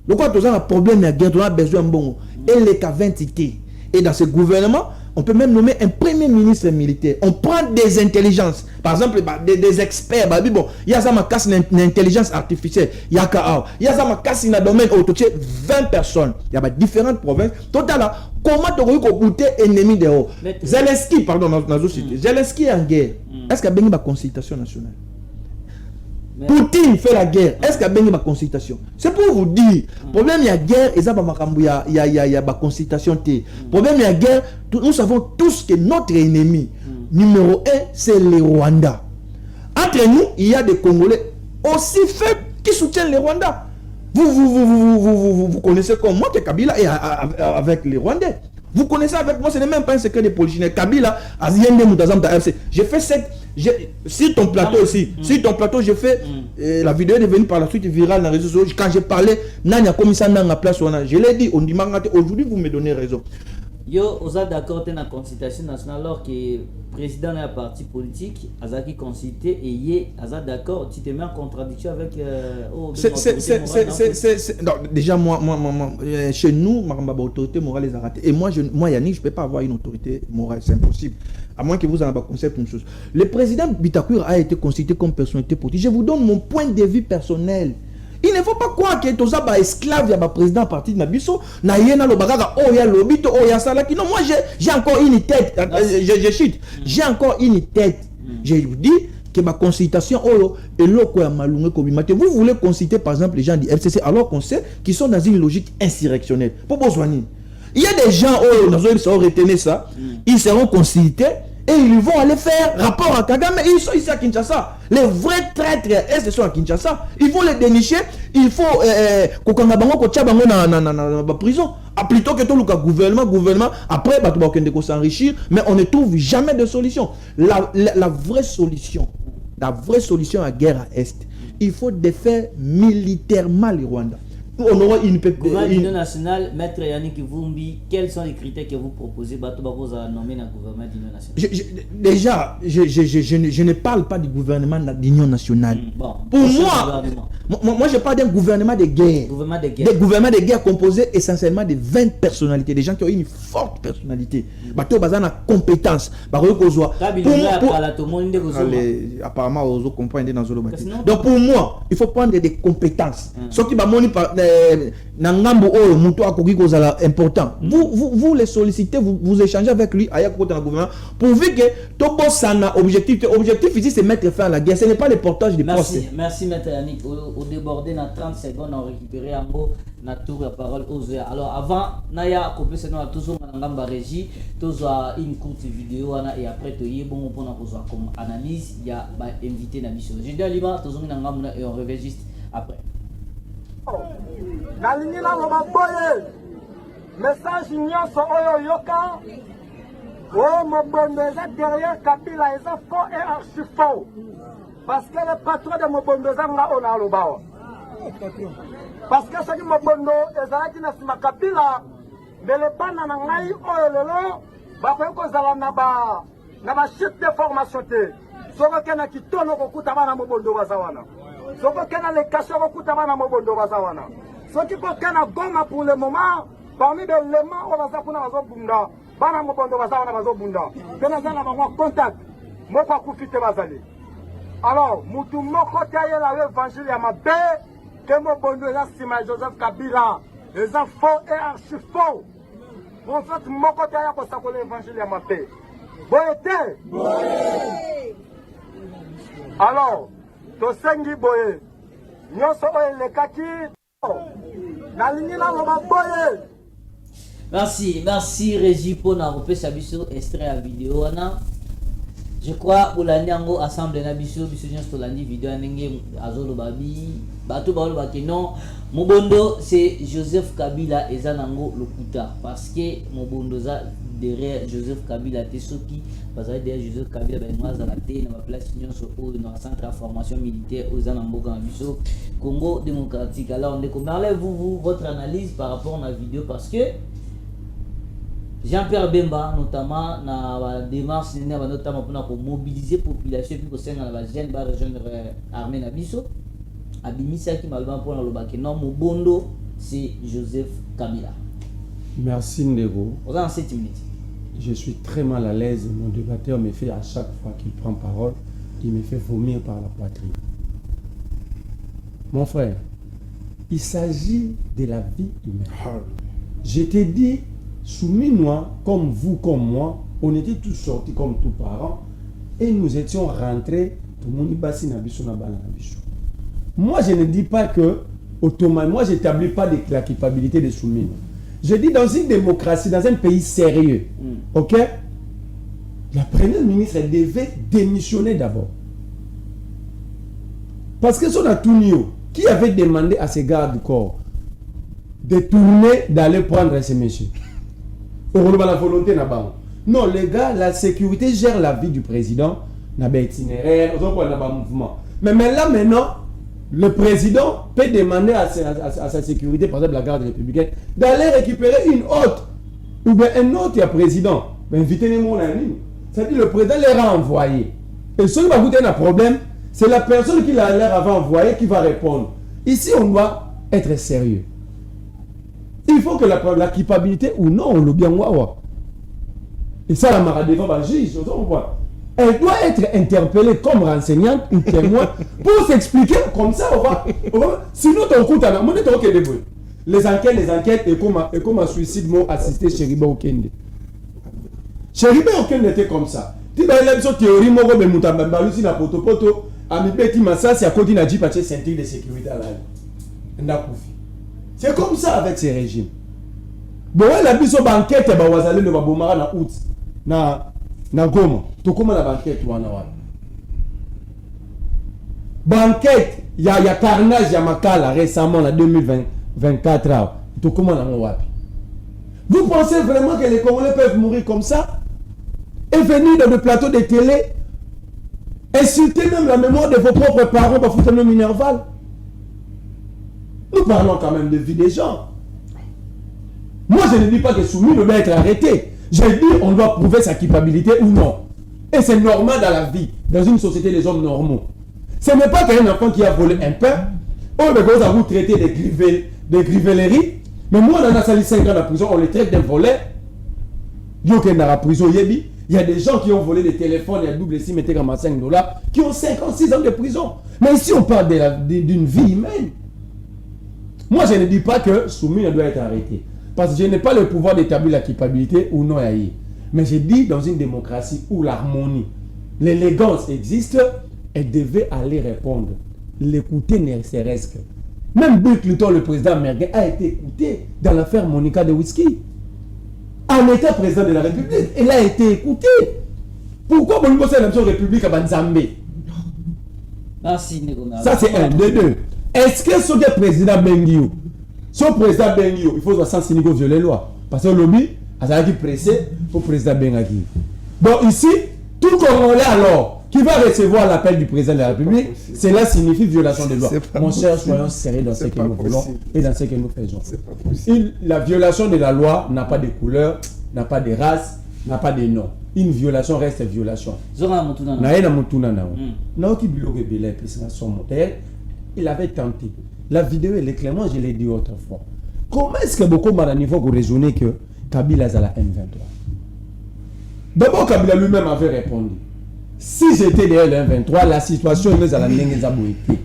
Donc quand on a un problème de guerre, on a besoin de bon, et les K20T. Et dans ce gouvernement, on peut même nommer un premier ministre militaire. On prend des intelligences. Par exemple, des experts. Bon, il y a ça ma casse l'intelligence artificielle. Il y a ça ma casse dans le domaine où 20 personnes. Il y a différentes provinces. Total, comment tu as écouté ennemi de haut? Zelensky, pardon, dans nos cités. Zelensky est en guerre. Est-ce qu'il y a bien une consultation nationale? Poutine fait la guerre. Est-ce qu'il y a bien une consultation? C'est pour vous dire. Problème, il y a guerre, et ça, il y a une consultation. Problème, il y a guerre. Nous savons tous que notre ennemi numéro 1, c'est le Rwanda. Entre nous, il y a des Congolais aussi faibles qui soutiennent le Rwanda. Vous connaissez comme moi que Kabila est avec les Rwandais. Vous connaissez avec moi, ce n'est même pas un secret de polichinelle. Kabila, j'ai fait cette. Sur ton plateau aussi, sur ton plateau, j'ai fait la vidéo est devenue par la suite virale dans les réseaux sociaux. Quand j'ai parlé, Nanya Komissa Nanga place, je l'ai dit, on dit aujourd'hui vous me donnez raison. Yo, vous êtes d'accord dans la consultation nationale alors que le président d'un parti politique a qui consulté et il est d'accord, tu te mets en contradiction avec. Non, déjà, moi, chez nous, ma autorité morale les a ratés. Et moi, Yannick, je ne peux pas avoir une autorité morale, c'est impossible. À moins que vous en ayez concept une chose. Le président Bitakour a été consulté comme personnalité politique. Je vous donne mon point de vue personnel. Il ne faut pas croire que tout ça esclave ya président parti de Nabiso na yena lo bagaga oh ya lobito oh ya salaki. Non, moi j'ai encore une tête. Je chute. J'ai encore une tête. Je vous dis que ma consultation oh et loko ya malungé kobimate. Vous voulez consulter par exemple les gens du FCC alors qu'on sait qu'ils sont dans une logique insurrectionnelle. Pour besoin. Il y a des gens oh ils sont retenus ça. Ils seront consultés. Et ils vont aller faire rapport à Kagame. Ils sont ici à Kinshasa. Les vrais traîtres, est-ce sont à Kinshasa? Ils vont les dénicher. Il faut na prison. Plutôt que tout le gouvernement. Après, on s'enrichir. Mais on ne trouve jamais de solution. La vraie solution à la guerre à Est, il faut défaire militairement le Rwanda. On aura une gouvernement national, Maître Yannick Vumbi, quels sont les critères que vous proposez pour nommer le gouvernement d'union nationale? Déjà, je ne parle pas du gouvernement d'union nationale. Bon, pour moi, je parle d'un gouvernement de guerre. Des gouvernements de guerre composés essentiellement de 20 personnalités, des gens qui ont une forte personnalité. Bateau bazana compétence. Apparemment, on comprend dans le donc pour moi, il faut prendre des compétences. Ce qui va important. Vous les sollicitez, vous échangez avec lui pourvu que objectif ici c'est mettre fin à la guerre. Ce n'est pas le portage du procès. Merci Maître Yannick. Au débordé dans 30 secondes, on récupéré un mot na tour la parole aux heures. Alors avant Naya compléter nous toujours ngamba régie, toujours une courte vidéo et après tu y bon pour comme analyse, il y a invité na mission. Je dis libre toujours ngamba et on revient juste après. Nalingi na maboye message nyonso oyo yoka o Mobondeza derrière Kabila eza faux et archi faux parce que le patron de Mobondeza nga on a lobawa parce que ce qui Mobondo ezalaki na sima Kabila mais le bana na ngai oyo lelo bakoki kozala na ba chute de formation te soko kena kitono kokuta bana Mobondo baza wana soko kena le kaso kokuta bana Mobondo baza wana soki kokena Goma pour le moment parmi les éléments on baza kuna bazobunda bana Mobondo baza wana bazobunda pena za na bango contact moko akufite bazali alors mutu moko te ayela l'évangile ya mabe que Mobondo eza sima Joseph Kabila eza faux et archi faux en fait moko te aya kosakola l'évangile ya mabe boye te Alors, tosengi boye. Nyonso oyo elekaki. Nalingi naloba boye. Merci Régie pour na repesa biso extrait à vidéo na. Je crois bolandi yango assemblée na biso nyonso tolandi vidéo ndenge azolo babi bato baolo bakeno Mobondo c'est Joseph Kabila eza nango lokuta parce que Mobondo za derrière Joseph Kabila te soki parce que derrière Joseph Kabila ba mwaza la te na place nyonso o na centre de formation militaire aux mboka na biso Congo démocratique. Alors on découvre vous votre analyse par rapport à la vidéo parce que Jean-Pierre Bemba notamment na la démarche notamment pour mobiliser la population puis que na ba jeune ba rejoindre armée na biso abimisa ki malba pour na lobaki non Mobondo c'est Joseph Kabila. Merci Ndego. On a 7 minutes. Je suis très mal à l'aise. Mon débatteur me fait à chaque fois qu'il prend parole, il me fait vomir par la poitrine. Mon frère, il s'agit de la vie humaine. Je t'ai dit, Souminois, comme vous, comme moi, on était tous sortis comme tous parents et nous étions rentrés. Tout le monde bassi na biso na bala na biso. Moi, je ne dis pas que automatiquement, moi, je n'établis pas de la culpabilité de Souminois. Je dis dans une démocratie, dans un pays sérieux, ok, la première ministre elle devait démissionner d'abord. Parce que son Atunio, qui avait demandé à ses gardes du corps de tourner, d'aller prendre ces messieurs. On a la volonté na bango. Non, les gars, la sécurité gère la vie du président. Na ba itinéraire, on a un mouvement. Mais maintenant, le président peut demander à sa sécurité, par exemple la garde républicaine, d'aller récupérer une autre, ou bien un autre président. Mais invitez mon ami. C'est-à-dire le président les a envoyés. Et ce qui va goûter un problème, c'est la personne qui l'a l'air avait envoyé qui va répondre. Ici, on doit être sérieux. Il faut que la culpabilité ou non, on le bien wawa. Et ça, la marade devant va juge, on voit. Elle doit être interpellée comme renseignante ou témoin pour s'expliquer comme ça. On va sinon, ton coup, les enquêtes, et comme un suicide m'a assisté chez Riba Okende. Chez Riba Okende était comme ça. Tu vas aller sur théorie, moi, je vais me na poto, à mi petit massa, c'est à côté d'un jeep à ceinture de sécurité à la c'est comme ça avec ces régimes. Bon, la biso banquette, bah, vous allez le babomara na août, na Goma. Tu comment la banquette wana wana? Banquette, il y a carnage, il y a Makala récemment, en 2024 heures. Tu comment la wapi? Vous pensez vraiment que les Congolais peuvent mourir comme ça? Et venir dans le plateau de télé, insulter même la mémoire de vos propres parents pour foutre le minerval? Nous parlons quand même de vie des gens. Moi, je ne dis pas que Soumi doit être arrêté. Je dis qu'on doit prouver sa culpabilité ou non. Et c'est normal dans la vie, dans une société des hommes normaux. Ce n'est pas qu'un enfant qui a volé un pain, on va vous traiter de grivellerie. Mais moi, dans la salle 5 ans de prison, on les traite d'un volet. Dans la prison, il y a des gens qui ont volé des téléphones, il y a double SIM, $5, qui ont 56 ans de prison. Mais ici, on parle d'une vie humaine. Moi, je ne dis pas que Soumi doit être arrêté. Parce que je n'ai pas le pouvoir d'établir la culpabilité ou non. Mais je dis dans une démocratie où l'harmonie, l'élégance existe, elle devait aller répondre. L'écouter ne serait-ce que. Même Bill Clinton, le président américain, a été écouté dans l'affaire Monica de Whisky. En étant président de la République, il a été écouté. Pourquoi on lui la République à Banzambé? Merci, ça, c'est un. De deux. Est-ce que ce président Benguiou, il faut que ça violer les lois? Parce que le lobby a été pressé pour le président Benguiou. Donc ici, tout Congolais alors qui va recevoir l'appel du président de la République, cela signifie violation des lois. Mon cher, soyons sérieux dans ce que nous voulons et dans ce que nous faisons. La violation de la loi n'a pas de couleur, n'a pas de race, n'a pas de nom. Une violation reste violation. Il avait tenté. La vidéo, elle est clairement, je l'ai dit autrefois. Comment est-ce que beaucoup de niveau pour raisonner que Kabila est à la M23? D'abord, Kabila lui-même avait répondu. Si j'étais derrière le M23, la situation est à la Nengezaboïté.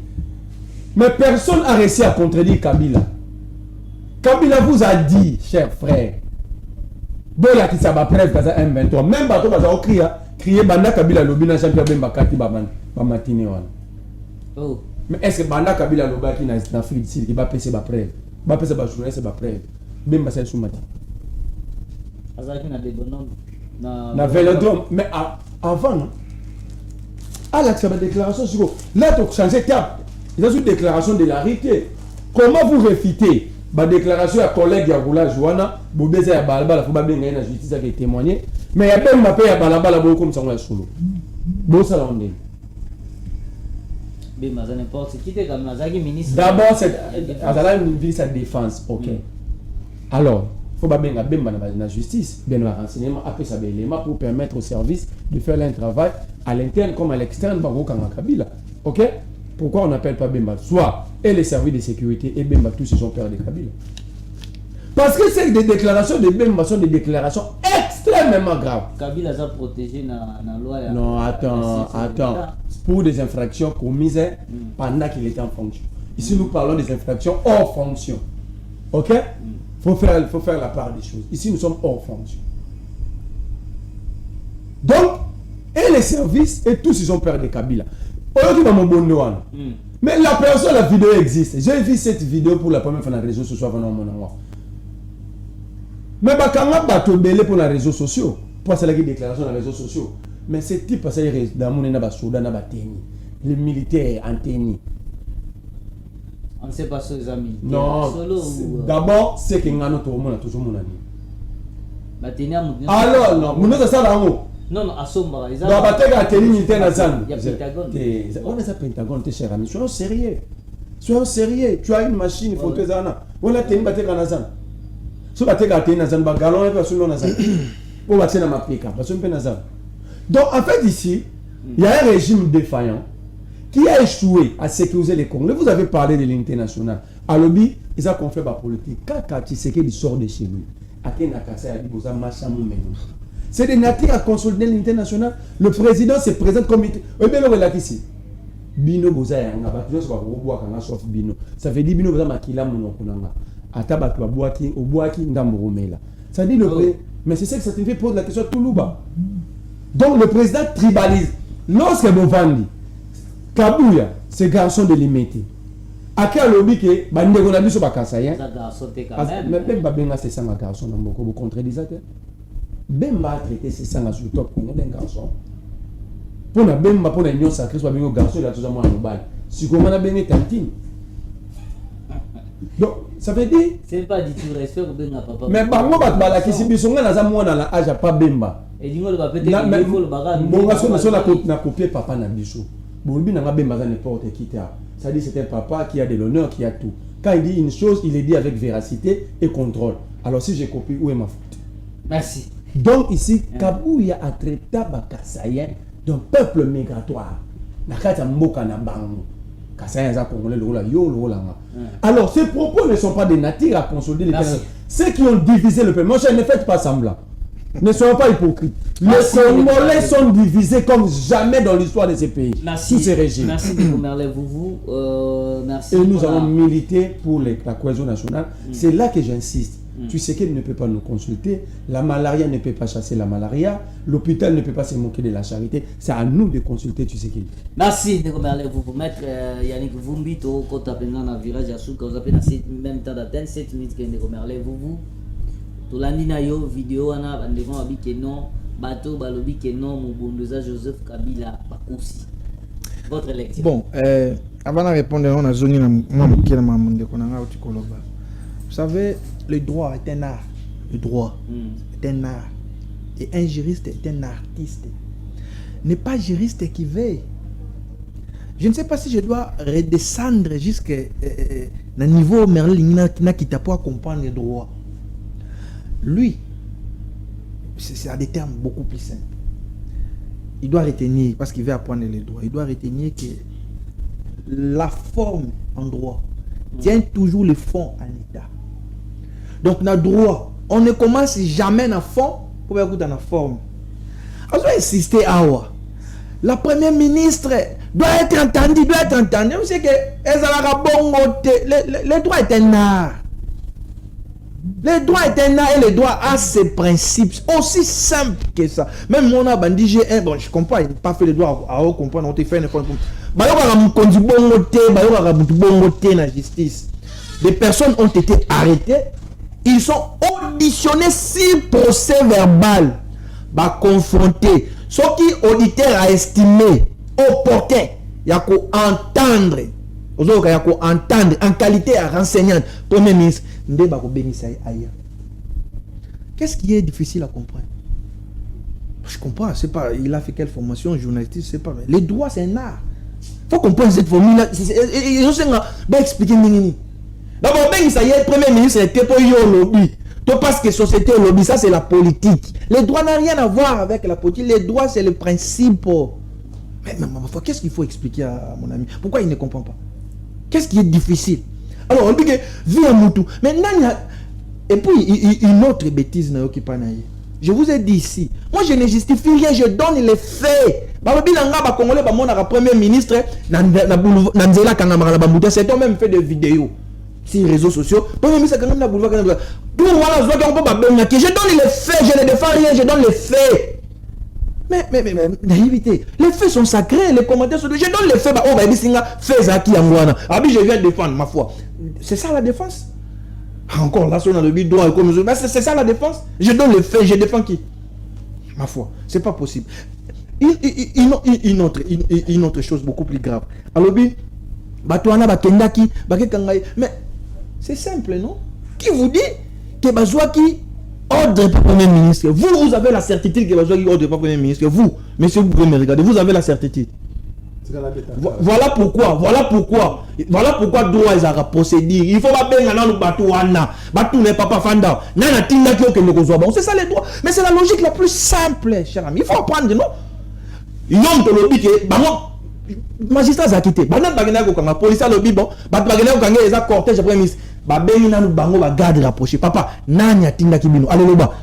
Mais personne n'a réussi à contredire Kabila. Kabila vous a dit, cher frère, Boya qui s'est preuve qu'à M23, même bateau va écrire crier Banda Kabila lobi na Jean-Pierre Bemba kati ba matine wana. Oh. Mais est-ce que Banda Kabila loba qui na Afrique du Sud qui va passer ba preuve? Ba passer ba journaliste ba preuve. Bemba c'est soumati. Azaki na des bonhommes na Vélodrome mais avant non. À la déclaration sur là tu changer cap. Il y a une déclaration de la réalité. Comment vous réfutez la déclaration à collègue Yagoula Joana, Bobeza ya balabala faut ba benga na justice qui témoigner mais il y a pas m'a ya balabala bo comme ça on solo. Bo ça la onde. Mais mais n'importe qui était comme Nazaki ministre. D'abord c'est Azala une vie sa défense. OK. Alors, faut pas benga bemba na la justice, bien le renseignement après ça élément pour permettre aux services de faire leur travail à l'interne comme à l'externe bango kanga Kabila. OK? Pourquoi on n'appelle pas Bemba? Soit et les services de sécurité et Bemba tous ils sont perdus de Kabila. Parce que c'est des déclarations de Bemba sont des déclarations extrêmement graves. Kabila a protégé na loi. Non, attends. Pour des infractions commises pendant qu'il était en fonction. Ici nous parlons des infractions hors fonction. OK? Faut faire la part des choses. Ici nous sommes hors fonction. Donc, et les services et tous ils ont peur de Kabila. Mais la personne, la vidéo existe. J'ai vu cette vidéo pour la première fois dans les réseaux sociaux. Mais quand on va belé pour les réseaux sociaux, pour ça la déclaration dans les réseaux sociaux. Mais ce type parce que dans mon na Soudan na bateni, les militaires anteni. On ne sait pas les amis. Non. D'abord, c'est que ngano to mona toujours mon ami. Bateni alors non, mon ça là haut. Non, à Somba, ils ont. Non, batega teni militaire na zan. Il y a Pentagone. On est à Pentagone, t'es cher ami. Sois sérieux. Sois sérieux. Tu as une machine, il faut que ça. On a teni batega na zan. So batega teni na zan ba galon et personne na zan. On va tena ma pika, parce que na zan. Donc en fait ici, il y a un régime défaillant qui a échoué à sécuriser les Congolais. Vous avez parlé de l'unité nationale. À l'objet, ils ont conflit la politique. Quand Tshisekedi sort de chez lui, c'est des natifs à consolider l'unité nationale. Le président se présente comme ici. Bino boza yanga ba tuzo ba robwa kanga sauf bino. Ça veut dire bino boza makila monokunanga. Ata ba to boaki obwaki ndamoromela. Ça dit le mais c'est ça que ça te fait poser la question à Toulouba. Donc le président tribalise. Lorsque Bovandi Kabouya, ce garçon de limité. À quel lobby que bandeko na biso bakasayen. Ça garçon te quand même. Même ba benga c'est ça un garçon na mboko vous contredisez. Bemba traité c'est ça sur top pour un garçon. Pour na bemba pour l'union sacrée soit bengo garçon là tout ça moi en bail. Si comment na benga tantine. Donc ça veut dire c'est pas du tout respect pour benga papa. Mais bango bat bala kisi biso nga na za mwana na âge pas bemba. Et dingo le va peut-être il faut le bagarre. Bon garçon na copier papa na biso. Bolbi na bemba za n'importe qui ta. Ça dit c'est un papa qui a de l'honneur, qui a tout. Quand il dit une chose, il est dit avec véracité et contrôle. Alors si j'ai copié, où est ma faute? Merci. Donc ici, Kabouya a traité Bakasayen d'un peuple migratoire. Nakata mboka na bango. Kasayen za congolais lola yo lola. Alors ces propos ne sont pas des natifs à consolider les pays. Ceux qui ont divisé le peuple, moi je ne faites pas semblant. Ne soyons pas hypocrites. Les Congolais sont divisés comme jamais dans l'histoire de ces pays. Merci. Tous ces régimes. Merci de vous merler, vous. Merci. Et nous allons militer pour la cohésion nationale. C'est là que j'insiste. Tu sais qu'elle ne peut pas nous consulter. La malaria ne peut pas chasser la malaria. L'hôpital ne peut pas se moquer de la charité. C'est à nous de consulter, tu sais qu'il. Merci de vous merler, vous. Maître Yannick Vumbi, quand tu as pris un virage à Souk, vous avez même temps d'atteindre 7 minutes que de vous merler, vous. Tout l'année na yo vidéo ana bandeko abi que non bateau balobi que non Mubunduza Joseph Kabila bakusi. Votre lecture. Bon, avant de répondre on a zoni na mamaki na mamundeko na nga utikoloba. Vous savez, le droit est un art. Le droit est un art. Et un juriste est un artiste. N'est pas juriste qui veille. Je ne sais pas si je dois redescendre jusqu'à le niveau Merlin qui t'a pas comprendre le droit. Lui, c'est à des termes beaucoup plus simples. Il doit retenir, parce qu'il veut apprendre les droits, il doit retenir que la forme en droit tient toujours le fond en état. Donc, dans le droit, on ne commence jamais dans le fond pour écouter dans la forme. On doit insister à quoi? La première ministre doit être entendue, Vous savez que le droit est un art. Les droits est un art et les droits a ses principes. Aussi simple que ça. Même mon abandi, j'ai bon, je comprends, il n'a pas fait les droits à comprendre, on te fait une fois. La justice. Des personnes ont été arrêtées. Ils sont auditionnés sur procès verbal. Confrontés. Ce qui auditeur a estimé opportun, il y a qu'à entendre. Entendre en qualité à renseignante. Premier ministre, qu'est-ce qui est difficile à comprendre? Je comprends, c'est pas, il a fait quelle formation journalistique, c'est pas. Les droits, c'est un art. Il faut comprendre cette formule-là. Je sais pas expliquer. D'abord, ça y est, premier ministre, c'était pour le lobby. Parce que société et lobby, ça c'est la politique. Les droits n'ont rien à voir avec la politique. Les droits, c'est le principe. Mais qu'est-ce qu'il faut expliquer à mon ami? Pourquoi il ne comprend pas? Qu'est-ce qui est difficile? Alors, on dit que vie à Moutou. Maintenant, et puis, une autre bêtise, je vous ai dit ici, moi je ne justifie rien, je donne les faits. Premier ministre, c'est même fait des vidéos sur les réseaux sociaux. Premier ministre, je donne les faits, je ne défends rien, je donne les faits. Mais, naïveté. Les faits sont sacrés, les commentaires sont... Je donne les faits, je viens défendre, ma foi. C'est ça la défense? Encore là, on a le bidon, c'est ça la défense? Je donne les faits, je défends qui? Ma foi, c'est pas possible. Une autre chose beaucoup plus grave. Alors, mais c'est simple, non? Qui vous dit que Bazouaki ordre pas Premier ministre? Vous avez la certitude que Bazouaki ordre pas Premier ministre. Vous, monsieur, vous pouvez me regarder, vous avez la certitude. Voilà pourquoi droit ils ont procédé. Il faut pas bien dans le bateau n'est pas fanda. C'est ça les droits. Mais c'est la logique la plus simple, cher ami. Il faut apprendre, non? Ils ont te lobby que magistrat a quitté. Banane bagana ko kanga police lobby bon. Bagana ko kanga eza cortège premier ministre. Bengi nanu bango ba garde rapproché. Papa, nani atinda kibino. Allez loba.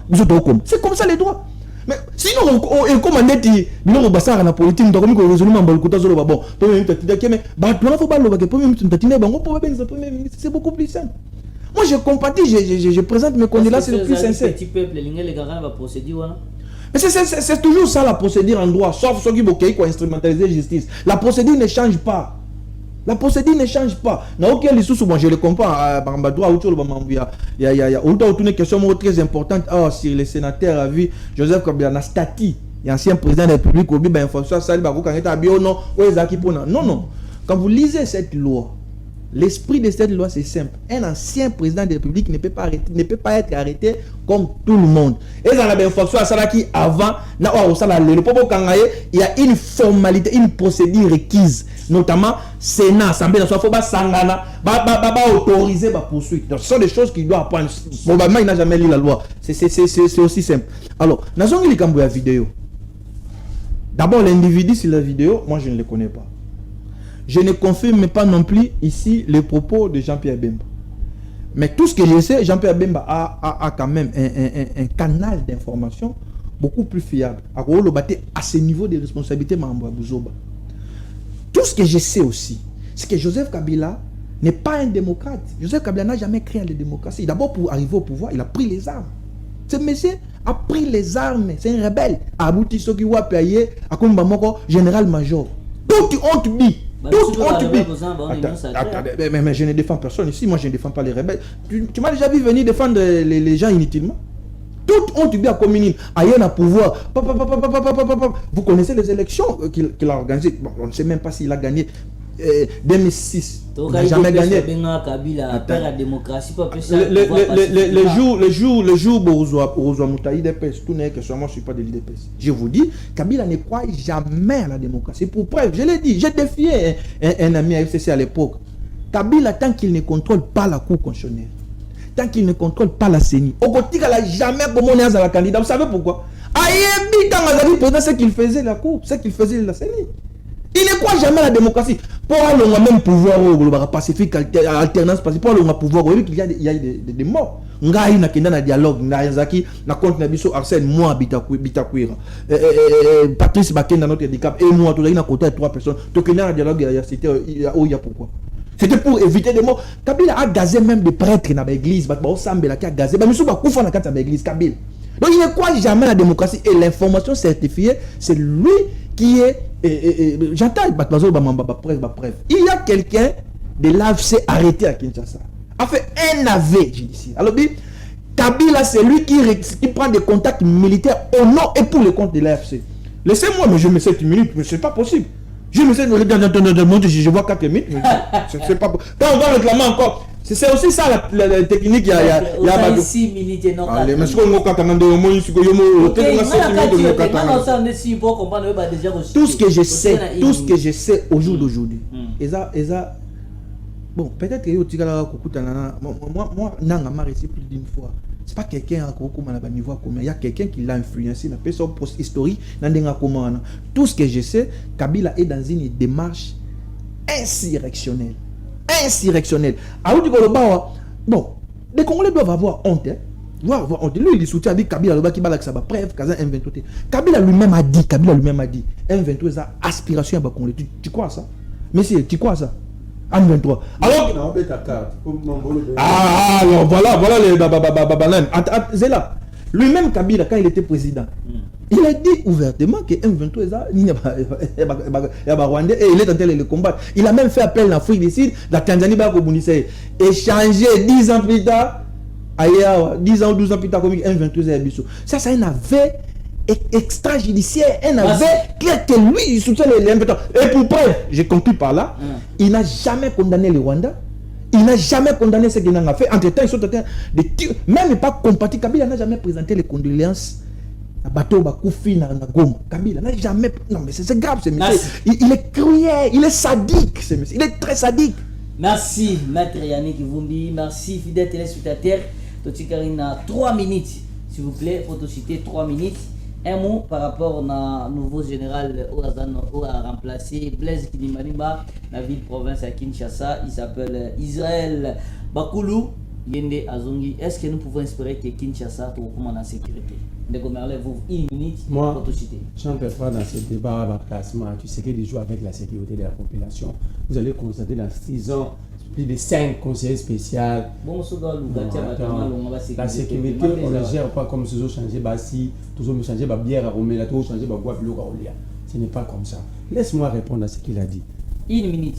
C'est comme ça les droits. Mais sinon, on commande dit, biloko basara na politique, donc comme résolument balkuta zolo bon. Premier ministre tindaki mais doit faut pas loba que premier ministre tindaki bango pour benza premier ministre, c'est beaucoup plus simple. Moi je compatis, je présente mes condoléances le plus sincère. Petit peuple, les garants va procéder voilà. Mais c'est toujours ça la procédure en droit, sauf ceux qui vont instrumentaliser la justice. La procédure ne change pas. La procédure ne change pas. Dans aucun sous moi je le comprends. Par droit il y a une question très importante. Si le sénateur a vu Joseph Kabila Stati, ancien président de la République, non. Quand vous lisez cette loi, l'esprit de cette loi c'est simple. Un ancien président de la République ne peut pas être arrêté comme tout le monde. Et dans la infraction à Salaki avant, il y a une formalité, une procédure requise, notamment Sénat, Assemblée nationale, il faut autoriser la poursuite. Donc ce sont des choses qu'il doit apprendre. Probablement il n'a jamais lu la loi. C'est aussi simple. Alors, nous avons vu la vidéo. D'abord l'individu sur la vidéo, moi je ne le connais pas. Je ne confirme pas non plus ici les propos de Jean-Pierre Bemba. Mais tout ce que je sais, Jean-Pierre Bemba a quand même un canal d'information beaucoup plus fiable. À ce niveau de responsabilité, tout ce que je sais aussi, c'est que Joseph Kabila n'est pas un démocrate. Joseph Kabila n'a jamais créé la démocratie. D'abord, pour arriver au pouvoir, il a pris les armes. Ce monsieur a pris les armes. C'est un rebelle. Abouti Sokiwa Paye, à Kumbamoko, général-major. Tout honte dit. Mais je ne défends personne ici, moi je ne défends pas les rebelles. Tu m'as déjà vu venir défendre les gens inutilement. Tout honte bien à communine, ailleurs à pouvoir. Vous connaissez les élections qu'il a organisées. Bon, on ne sait même pas s'il a gagné 2006. Il n'a jamais gagné. Le jour où Moutaï DPS, tout n'est que moi je ne suis pas de l'IDPS. Je vous dis, Kabila ne croit jamais à la démocratie. Pour preuve, je l'ai dit, j'ai défié un ami à FCC à l'époque. Kabila, tant qu'il ne contrôle pas la Cour constitutionnelle, tant qu'il ne contrôle pas la CENI, au côté qu'elle n'a jamais commencé à la candidat. Vous savez pourquoi? Aïe, quand on a dit ce qu'il faisait la Cour, ce qu'il faisait la CENI. Il ne croit jamais à la démocratie. Pour avoir le même pouvoir pacifique, alternance pacifique, pour avoir le pouvoir, il y a des morts. Il y a un dialogue, il y a un compte Arsène, moi, Bitakwira. Patrice Baken dans notre handicap, et moi, tout le monde a côté 3 personnes. Donc il y a un dialogue, il y a cité, il y a pourquoi. C'était pour éviter des morts. Kabila a gazé même des prêtres dans l'église. Kabila a gazé. Mais nous sommes dans l'église. Kabila. Donc il ne croit jamais à la démocratie. Et l'information certifiée, c'est lui qui est. J'entends. Il y a quelqu'un de l'AFC arrêté à Kinshasa. A fait un AV judiciaire. Alors, Kabila, c'est lui qui prend des contacts militaires au nom et pour le compte de l'AFC. Laissez-moi, mais je me 7 minutes, mais c'est pas possible. Je me sais, je vois 4 minutes. C'est pas possible. Quand on va réclamer encore, c'est aussi ça la technique. Il y a 6 minutes, non. Allez, mais tout ce que je sais au jour d'aujourd'hui, bon, peut-être que moi, Nangama réussi plus d'une fois. C'est pas quelqu'un à niveau commun. Il y a quelqu'un qui l'a influencé, il a fait son post historique. Tout ce que je sais, Kabila est dans une démarche insurrectionnelle. Insurrectionnelle. Bon, les Congolais doivent avoir honte. Lui, il soutient avec Kabila, qui va sa bref, M23. Kabila lui-même a dit, M23 a aspiration à Congolais. Tu crois ça? Monsieur, tu crois ça? M23. Alors, alors voilà les bananes. Zéla, lui-même Kabila, quand il était président, il a dit ouvertement que M23 est Rwandais et il est en train de le combattre. Il a même fait appel à l'Afrique du Sud, la Tanzanie, échanger 10 ans plus tard, ailleurs, 10 ans ou 12 ans plus tard, comme M23 est Bissau. Ça, c'est un aveu extrajudiciaire, un aveu clair que lui, il soutient les M23. Et pour preuve, j'ai conclu par là, il n'a jamais condamné le Rwanda. Il n'a jamais condamné ce qu'il en a fait. Entre-temps, ils sont en train de tirer. Même pas compati. Kabila n'a jamais présenté les condoléances à Bateau Bakoufi na Goma. Kabila n'a jamais. Non, mais c'est grave ce monsieur. Il est cruel, il est sadique ce monsieur. Il est très sadique. Merci, Maître Yannick Vumbi. Merci, fidèles téléspectateurs. Totikarina, 3 minutes, s'il vous plaît. Photocité, 3 minutes. Un mot par rapport au nouveau général où a remplacé Blaise Kilimanimba, la ville-province à Kinshasa. Il s'appelle Israël Bakoulou Yende Azongi. Est-ce que nous pouvons espérer que Kinshasa recommande en sécurité? Vous, 1 minute, moi, je n'entre pas dans ce débat à classement. Tu sais que les jouer avec la sécurité de la population. Vous allez constater dans 6 ans, plus de 5 conseillers spéciaux. La sécurité, on ne gère pas comme si on changeait Bassi, toujours changer ma bière à Romela, toujours changer ma boîte à Olia. Ce n'est pas comme ça. Laisse-moi répondre à ce qu'il a dit. 1 minute.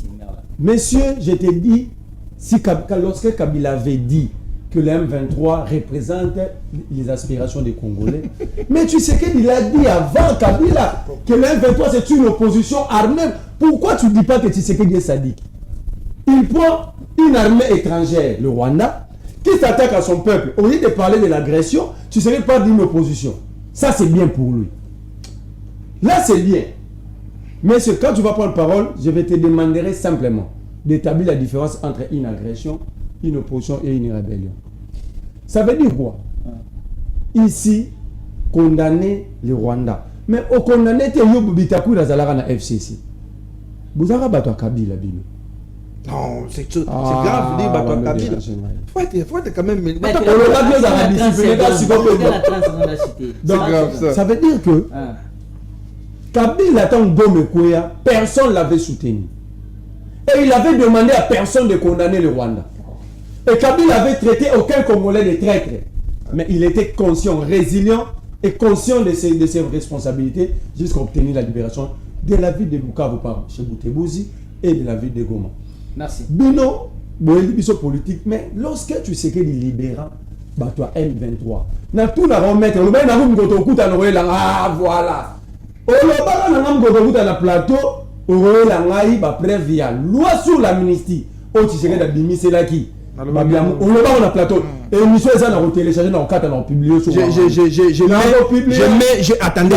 Monsieur, je te dis, si, lorsque Kabila avait dit que le M23 représente les aspirations des Congolais, mais tu sais qu'il a dit avant Kabila que le M23 c'est une opposition armée. Pourquoi tu ne dis pas que tu sais qu'il est sadique? Il prend une armée étrangère, le Rwanda, qui s'attaque à son peuple. Au lieu de parler de l'agression, tu serais pas d'une opposition. Ça, c'est bien pour lui. Là, c'est bien. Mais quand tu vas prendre parole, je vais te demander simplement d'établir la différence entre une agression, une opposition et une rébellion. Ça veut dire quoi? Ici, condamner le Rwanda. Mais au condamner, tu es Bitakou Razalaka na FCC. Vous avez battu Kabila, Bino. Non, c'est grave, dire battu Kabila. Faut être quand même. Donc, ça veut dire que Kabila, tant Gomekoya, personne ne l'avait soutenu. Et il avait demandé à personne de condamner le Rwanda. Et Kabila avait traité aucun Congolais de traître. Mais il était conscient, résilient et conscient de ses responsabilités jusqu'à obtenir la libération de la ville de Bukavu par chez Boutebouzi et de la ville de Goma. Merci. Bino, Biso politique, mais lorsque tu sais qu'il est libérant, bah toi M23. Na tout na remettre, le bain na roum goto kuta no la voilà. O lo ba na ngam goto kuta na plateau, o la ngai ba preuve ya loi sur l'amnistie. O tu sais que da bimisé là qui on le bat on a plateau et l'émission est ça on télécharger dans 4 on publié sur attendez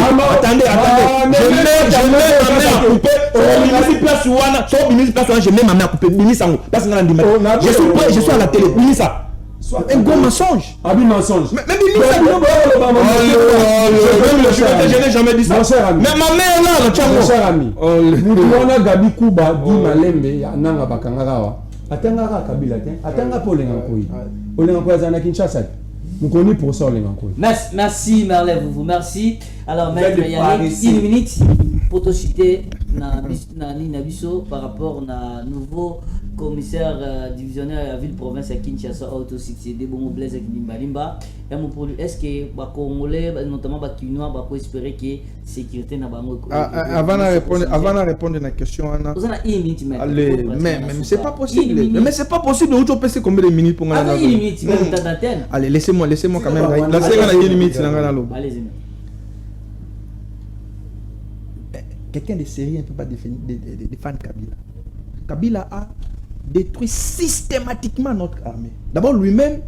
je mets ma main à couper je mets ma main à couper je suis à la télé ça un gros mensonge mensonge mais je n'ai jamais dit ça mais ma mère là mon cher ami on a Gabi Kuba dit Malembe ya nanga bakangarawa atanga Kabila atanga pour l'encoy olenga za na Kinshasa mukoni pour ça l'encoy. Merci Merle vous merci. Alors maître Yannick 1 minute pour te citer na biso par rapport na nouveau commissaire divisionnaire à ville province à Kinshasa auto-succédé bon Blaise Kimbalimba et mon pour est-ce que les Congolais notamment les Kinois va espérer que sécurité na bango avant de répondre à la question Anna mais c'est pas possible mais c'est pas possible où tu peux passer combien de minutes pour aller une minute même temps d'antenne allez laissez-moi quand même laissez-moi une minute allez-y quelqu'un de sérieux ne peut pas défendre Kabila. Kabila a détruit systématiquement notre armée. D'abord lui-même,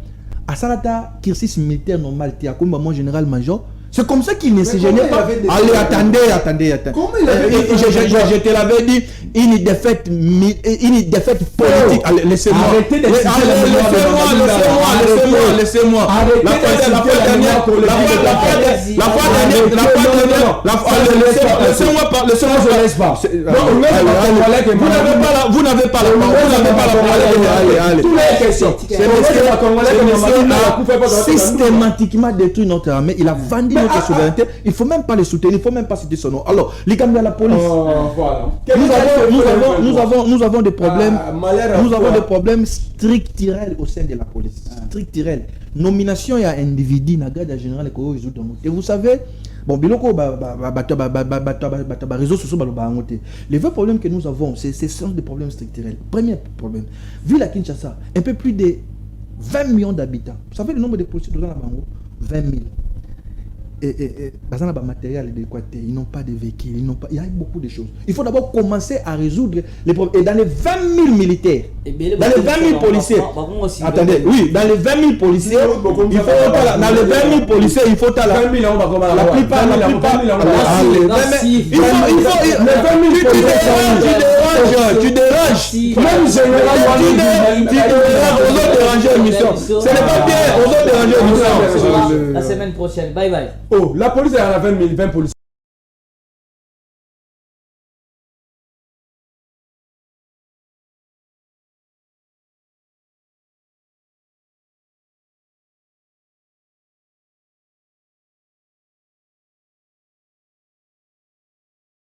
à Salata, cursus militaire normal, comme mon général-major, c'est comme ça qu'il ne se gênait pas. Allez, attendez. Comment il avait je te l'avais dit, une défaite politique. Allez, laissez-moi. Arrêtez de laissez-moi. Vous n'avez pas la parole. Toutes les questions. Systématiquement détruit notre armée. Il a vendu notre souveraineté. Il ne faut même pas le soutenir. Il ne faut même pas citer son nom. Alors, les gars de la police. Nous avons des problèmes. Nous avons des problèmes structurels au sein de la police. Structurels. Nomination et individu na garde général et vous savez, bon, biloko réseaux sociaux les vrais problèmes que nous avons, ce sont des problèmes structurels. Premier problème, vu la Kinshasa, un peu plus de 20 millions d'habitants. Vous savez le nombre de policiers dans la Bango 20 000. Dans le matériel adéquat, ils n'ont pas de véhicules, il y a beaucoup de choses. Il faut d'abord commencer à résoudre les problèmes. Et dans les 20 000 militaires, dans les 20 000 policiers, attendez, oui, dans les 20 000 policiers, il faut dans les 20 000 policiers, il faut la plupart, tu déranges, même général, tu déranges l'émission. Ce n'est pas bien, on doit déranger l'émission. La semaine prochaine, bye bye. Oh, la police est à la 20 policiers.